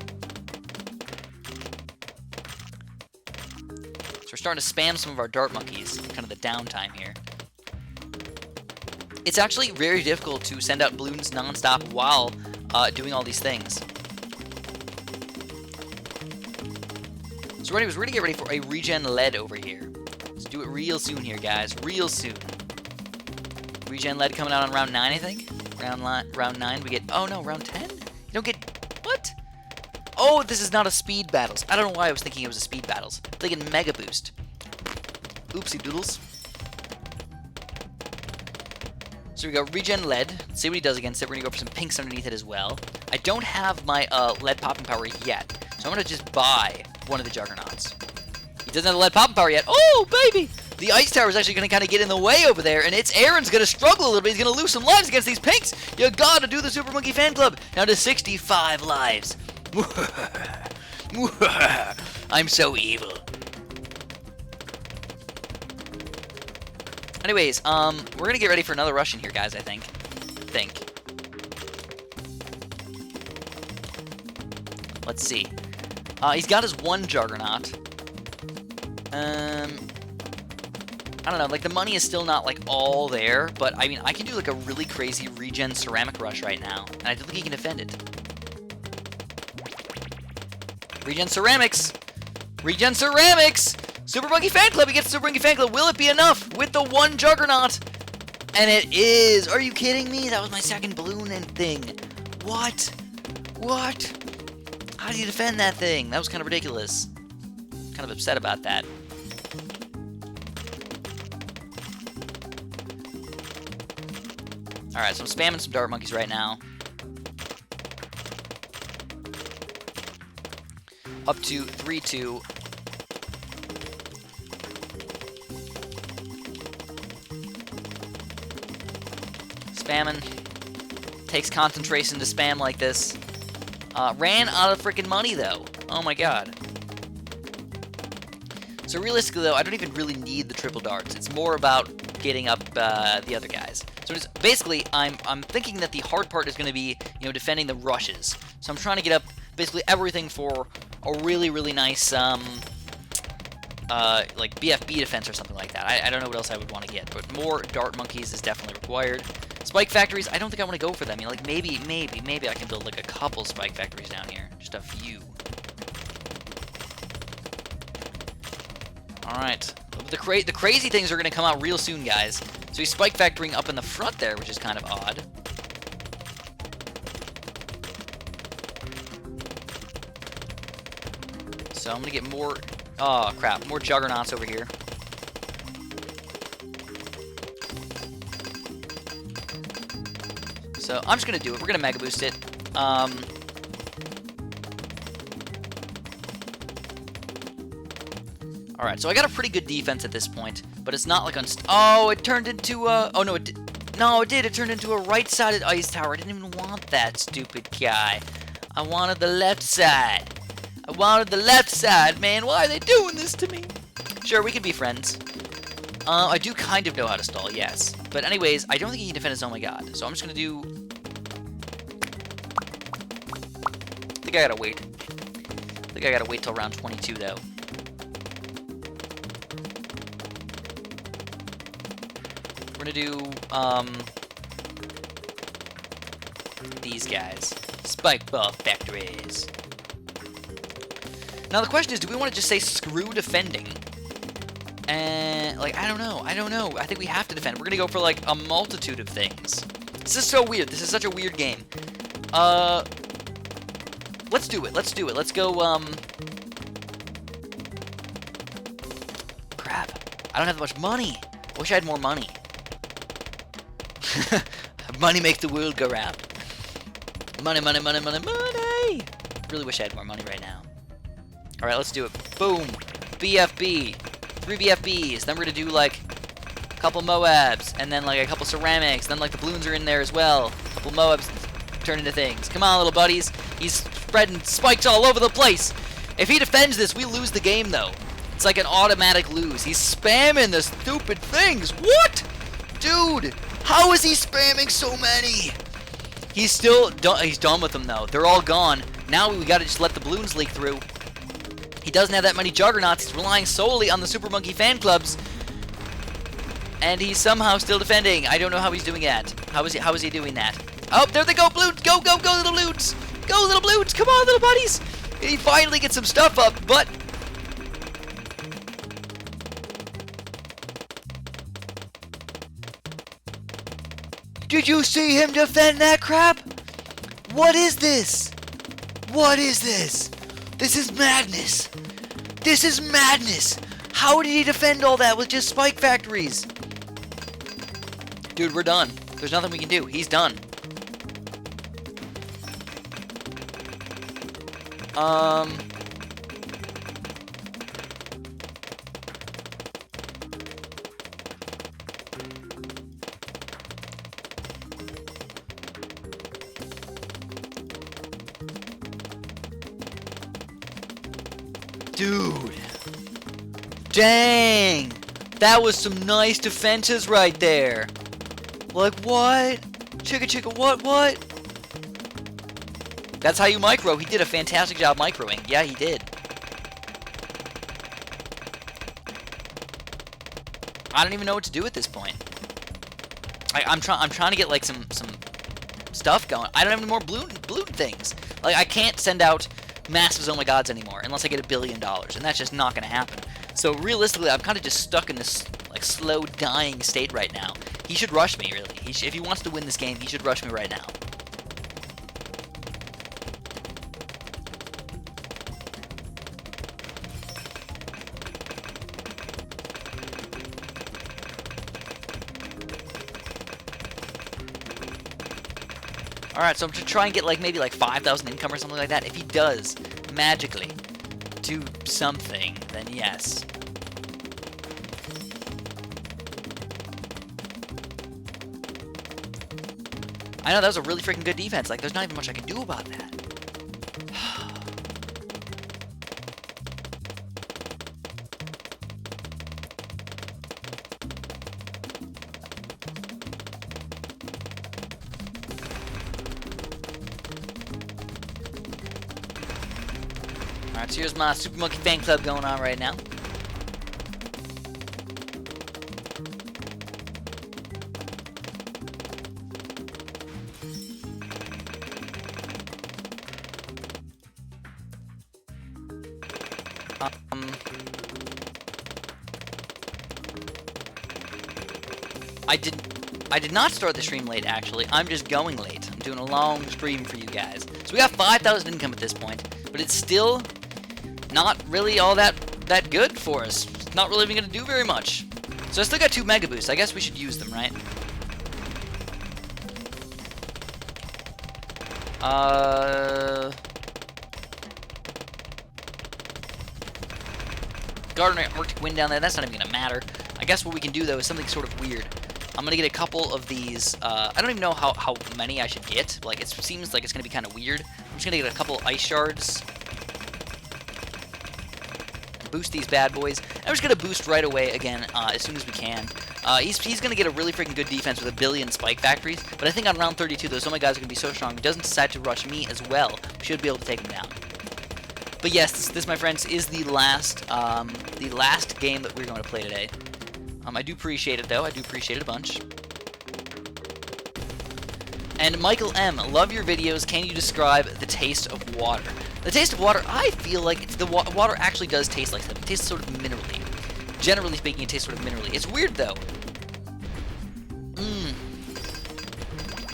We're starting to spam some of our Dart Monkeys, kind of the downtime here. It's actually very difficult to send out balloons non-stop while doing all these things. So anyways, we're going to get ready for a regen lead over here. Let's do it real soon here, guys. Real soon. Regen lead coming out on round 9, I think. Round 9, we get... Oh, no, round 10? You don't get... What? Oh, this is not a speed battles. I don't know why I was thinking it was a speed battles. I'm thinking Mega Boost. Oopsie doodles. So we got regen lead. Let's see what he does against it. We're going to go for some pinks underneath it as well. I don't have my lead popping power yet, so I'm going to just buy one of the juggernauts. He doesn't have the lead popping power yet. Oh, baby! The ice tower is actually going to kind of get in the way over there, and it's Aaron's going to struggle a little bit. He's going to lose some lives against these pinks. You got to do the Super Monkey Fan Club. Down to 65 lives. I'm so evil. Anyways, we're going to get ready for another rush in here, guys, I think. Let's see. He's got his one Juggernaut. I don't know, like, the money is still not, like, all there, but, I mean, I can do, like, a really crazy regen ceramic rush right now, and I don't think he can defend it. Regen ceramics! Regen ceramics! Super Monkey Fan Club, he gets the Super Monkey Fan Club. Will it be enough with the one Juggernaut? And it is! Are you kidding me? That was my second balloon and thing. What? What? How do you defend that thing? That was kind of ridiculous. Kind of upset about that. Alright, so I'm spamming some dart monkeys right now. Up to 3-2. Spamming. Takes concentration to spam like this. Ran out of freaking money, though. Oh my god. So realistically, though, I don't even really need the triple darts. It's more about getting up the other guys. So it's basically, I'm thinking that the hard part is going to be, you know, defending the rushes. So I'm trying to get up basically everything for a really, really nice, like BFB defense or something like that. I don't know what else I would want to get, but more dart monkeys is definitely required. Spike factories, I don't think I want to go for them. I mean, like, maybe I can build, like, a couple spike factories down here. Just a few. Alright. The crazy things are going to come out real soon, guys. So he's spike factoring up in the front there, which is kind of odd. So I'm going to get more... Oh, crap. More Juggernauts over here. So I'm just going to do it. We're going to Mega Boost it. Alright, so I got a pretty good defense at this point, but it's not like oh, it turned into a... Oh, no, it did. No, it did. It turned into a right-sided ice tower. I didn't even want that, stupid guy. I wanted the left side. I wanted the left side, man. Why are they doing this to me? Sure, we can be friends. I do kind of know how to stall, yes. But anyways, I don't think he can defend his... Oh my god. So I'm just going to do... I think I gotta wait. I think I gotta wait till round 22, though. We're gonna do, these guys. Spike ball factories. Now the question is, do we want to just say screw defending? And, like, I don't know. I think we have to defend. We're gonna go for, like, a multitude of things. This is so weird. This is such a weird game. Let's do it. Let's do it. Let's go, crap. I don't have that much money. I wish I had more money. Money makes the world go round. Money, money, money, money, money! Really wish I had more money right now. Alright, let's do it. Boom! BFB. 3 BFBs. Then we're gonna do, like, a couple Moabs. And then, like, a couple ceramics. Then, like, the Bloons are in there as well. A couple Moabs turn into things. Come on, little buddies. He's spreading spikes all over the place. If he defends this, we lose the game, though. It's like an automatic lose. He's spamming the stupid things. What? Dude! How is he spamming so many? He's still he's done with them, though. They're all gone. Now we gotta just let the balloons leak through. He doesn't have that many Juggernauts. He's relying solely on the Super Monkey fan clubs. And he's somehow still defending. I don't know how he's doing that. How is he doing that? Oh, there they go, Bloons! Go, go, go, little Bloons! Go, little Bloons! Come on, little buddies! He finally gets some stuff up, but... Did you see him defend that crap? What is this? What is this? This is madness. This is madness. How did he defend all that with just spike factories? Dude, we're done. There's nothing we can do. He's done. Dude. Dang. That was some nice defenses right there. Like, what? Chicka, what? That's how you micro. He did a fantastic job microing. Yeah, he did. I don't even know what to do at this point. I'm trying to get like some stuff going. I don't have any more balloon things. Like, I can't send out massive oh my gods anymore unless I get $1 billion, and that's just not gonna happen. So realistically, I'm kind of just stuck in this like slow dying state right now. He should rush me, really. If he wants to win this game, he should rush me right now. Alright, so I'm to try and get like maybe like 5,000 income or something like that. If he does magically do something, then yes. I know, that was a really freaking good defense. Like, there's not even much I can do about that. Alright, so here's my Super Monkey fan club going on right now. I did not start the stream late, actually. I'm just going late. I'm doing a long stream for you guys. So we got 5,000 income at this point, but it's still not really all that good for us. It's not really even going to do very much. So I still got 2 mega boosts. I guess we should use them, right? Gardner Arctic Wind down there. That's not even going to matter. I guess what we can do, though, is something sort of weird. I'm going to get a couple of these. I don't even know how many I should get. Like, it seems like it's going to be kind of weird. I'm just going to get a couple ice shards. Boost these bad boys. I'm just going to boost right away again as soon as we can. He's going to get a really freaking good defense with 1 billion spike factories. But I think on round 32, those guys are going to be so strong. If he doesn't decide to rush me as well, we should be able to take him down. But yes, this my friends, is the last game that we're going to play today. I do appreciate it, though. I do appreciate it a bunch. And Michael M., love your videos. Can you describe the taste of water? The taste of water, I feel like the water actually does taste like something. It tastes sort of minerally. Generally speaking, it tastes sort of minerally. It's weird, though.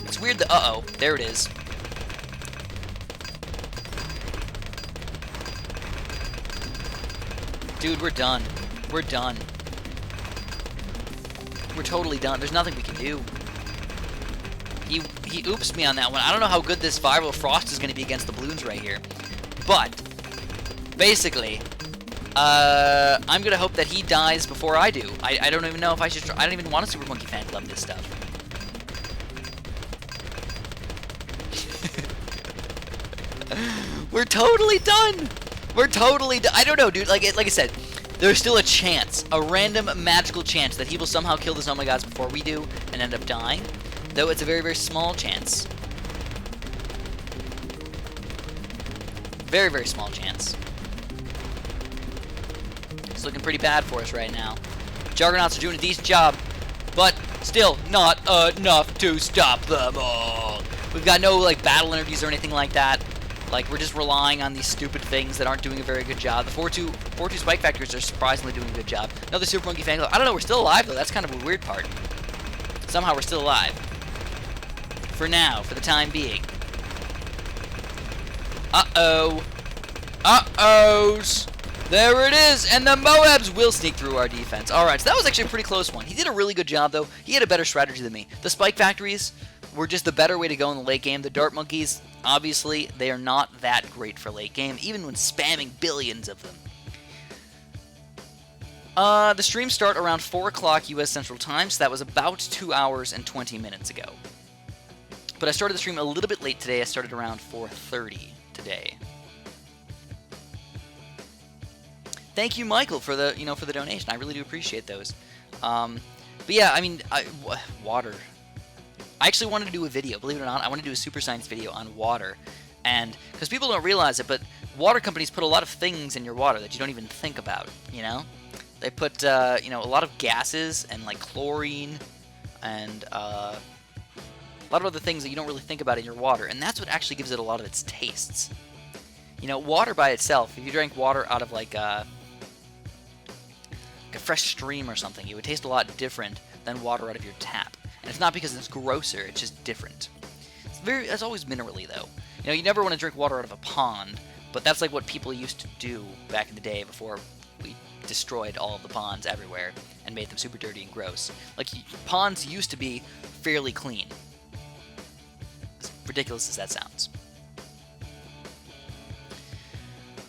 It's weird that... Uh-oh. There it is. Dude, we're done. We're done. We're totally done. There's nothing we can do. He oopsed me on that one. I don't know how good this Viral Frost is going to be against the Bloons right here. But, basically, I'm going to hope that he dies before I do. I don't even know if I should... I don't even want a Super Monkey fan club this stuff. We're totally done! We're totally done. I don't know, dude. Like I said, there's still a chance, a random magical chance that he will somehow kill the Oh My Gods before we do and end up dying. Though it's a very, very small chance. Very, very small chance. It's looking pretty bad for us right now. Juggernauts are doing a decent job, but still not enough to stop them all. We've got no, like, battle energies or anything like that. Like, we're just relying on these stupid things that aren't doing a very good job. The 4-2 spike factors are surprisingly doing a good job. Another Super Monkey fan club. I don't know, we're still alive, though. That's kind of a weird part. Somehow we're still alive. For now, for the time being. Uh-oh. Uh-ohs. There it is, and the Moabs will sneak through our defense. Alright, so that was actually a pretty close one. He did a really good job, though. He had a better strategy than me. The spike factories were just the better way to go in the late game. The dart monkeys, obviously, they are not that great for late game, even when spamming billions of them. The stream start around 4 o'clock U.S. Central Time, so that was about 2 hours and 20 minutes ago. But I started the stream a little bit late today. I started around 4:30 today. Thank you, Michael, for the for the donation. I really do appreciate those. But yeah, I mean, water. I actually wanted to do a video. Believe it or not, I want to do a super science video on water, and because people don't realize it, but water companies put a lot of things in your water that you don't even think about. You know, they put a lot of gases and like chlorine and a lot of other things that you don't really think about in your water, and that's what actually gives it a lot of its tastes. You know, water by itself, if you drank water out of like a fresh stream or something, it would taste a lot different than water out of your tap. And it's not because it's grosser, it's just different. It's always minerally, though. You know, you never want to drink water out of a pond, but that's like what people used to do back in the day before we destroyed all of the ponds everywhere and made them super dirty and gross. Like, ponds used to be fairly clean. As ridiculous as that sounds.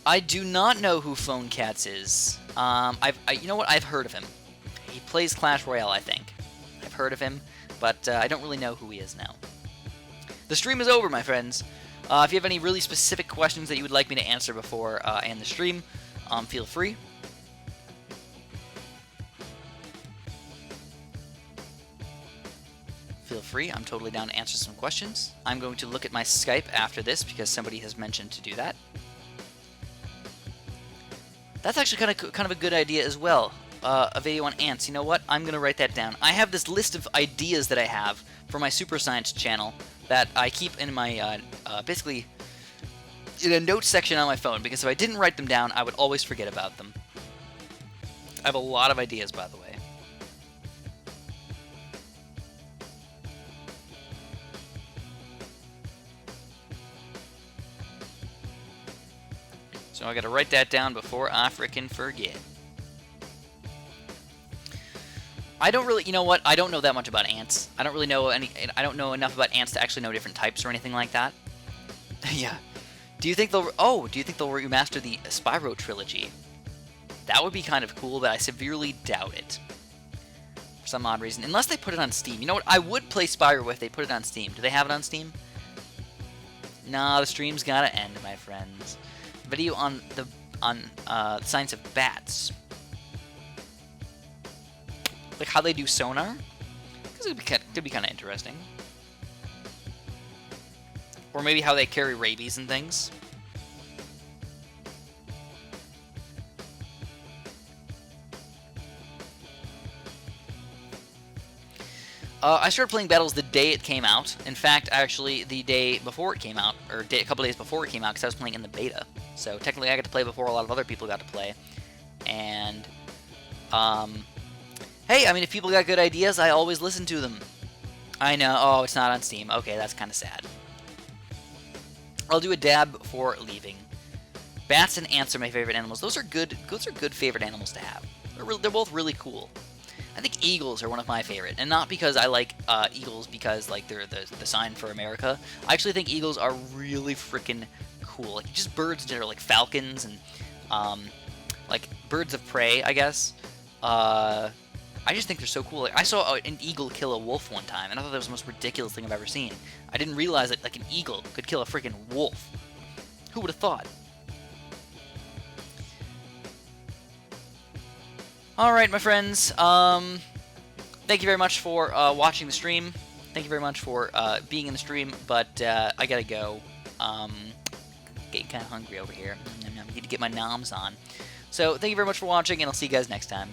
I do not know who Phone Cats is. You know what? I've heard of him. He plays Clash Royale, I think. I've heard of him, but I don't really know who he is now. The stream is over, my friends. If you have any really specific questions that you would like me to answer before I end the stream, feel free. Feel free. I'm totally down to answer some questions. I'm going to look at my Skype after this because somebody has mentioned to do that. That's actually kind of a good idea as well. A video on ants. You know what? I'm going to write that down. I have this list of ideas that I have for my Super Science channel that I keep in my, basically, in a notes section on my phone, because if I didn't write them down, I would always forget about them. I have a lot of ideas, by the way. So I gotta write that down before I frickin' forget. I don't really, you know what? I don't know that much about ants. I don't really know I don't know enough about ants to actually know different types or anything like that. Yeah. Do you think they'll remaster the Spyro trilogy? That would be kind of cool, but I severely doubt it. For some odd reason. Unless they put it on Steam. You know what? I would play Spyro if they put it on Steam. Do they have it on Steam? Nah, the stream's gotta end, my friends. Video on the science of bats. Like how they do sonar? Because it could be kind of interesting. Or maybe how they carry rabies and things. I started playing Battles the day it came out. In fact, actually, the day before it came out, or a couple days before it came out, because I was playing in the beta. So technically, I got to play before a lot of other people got to play. And, hey, I mean, if people got good ideas, I always listen to them. I know. Oh, it's not on Steam. Okay, that's kind of sad. I'll do a dab before leaving. Bats and ants are my favorite animals. Those are good favorite animals to have. They're both really cool. I think eagles are one of my favorite, and not because I like eagles because like they're the sign for America. I actually think eagles are really freaking cool. Like just birds that are like falcons and like birds of prey, I guess. I just think they're so cool. Like I saw an eagle kill a wolf one time, and I thought that was the most ridiculous thing I've ever seen. I didn't realize that like an eagle could kill a freaking wolf. Who would have thought? Alright, my friends, thank you very much for watching the stream. Thank you very much for being in the stream, but I gotta go. Getting kind of hungry over here. I need to get my noms on. So, thank you very much for watching, and I'll see you guys next time.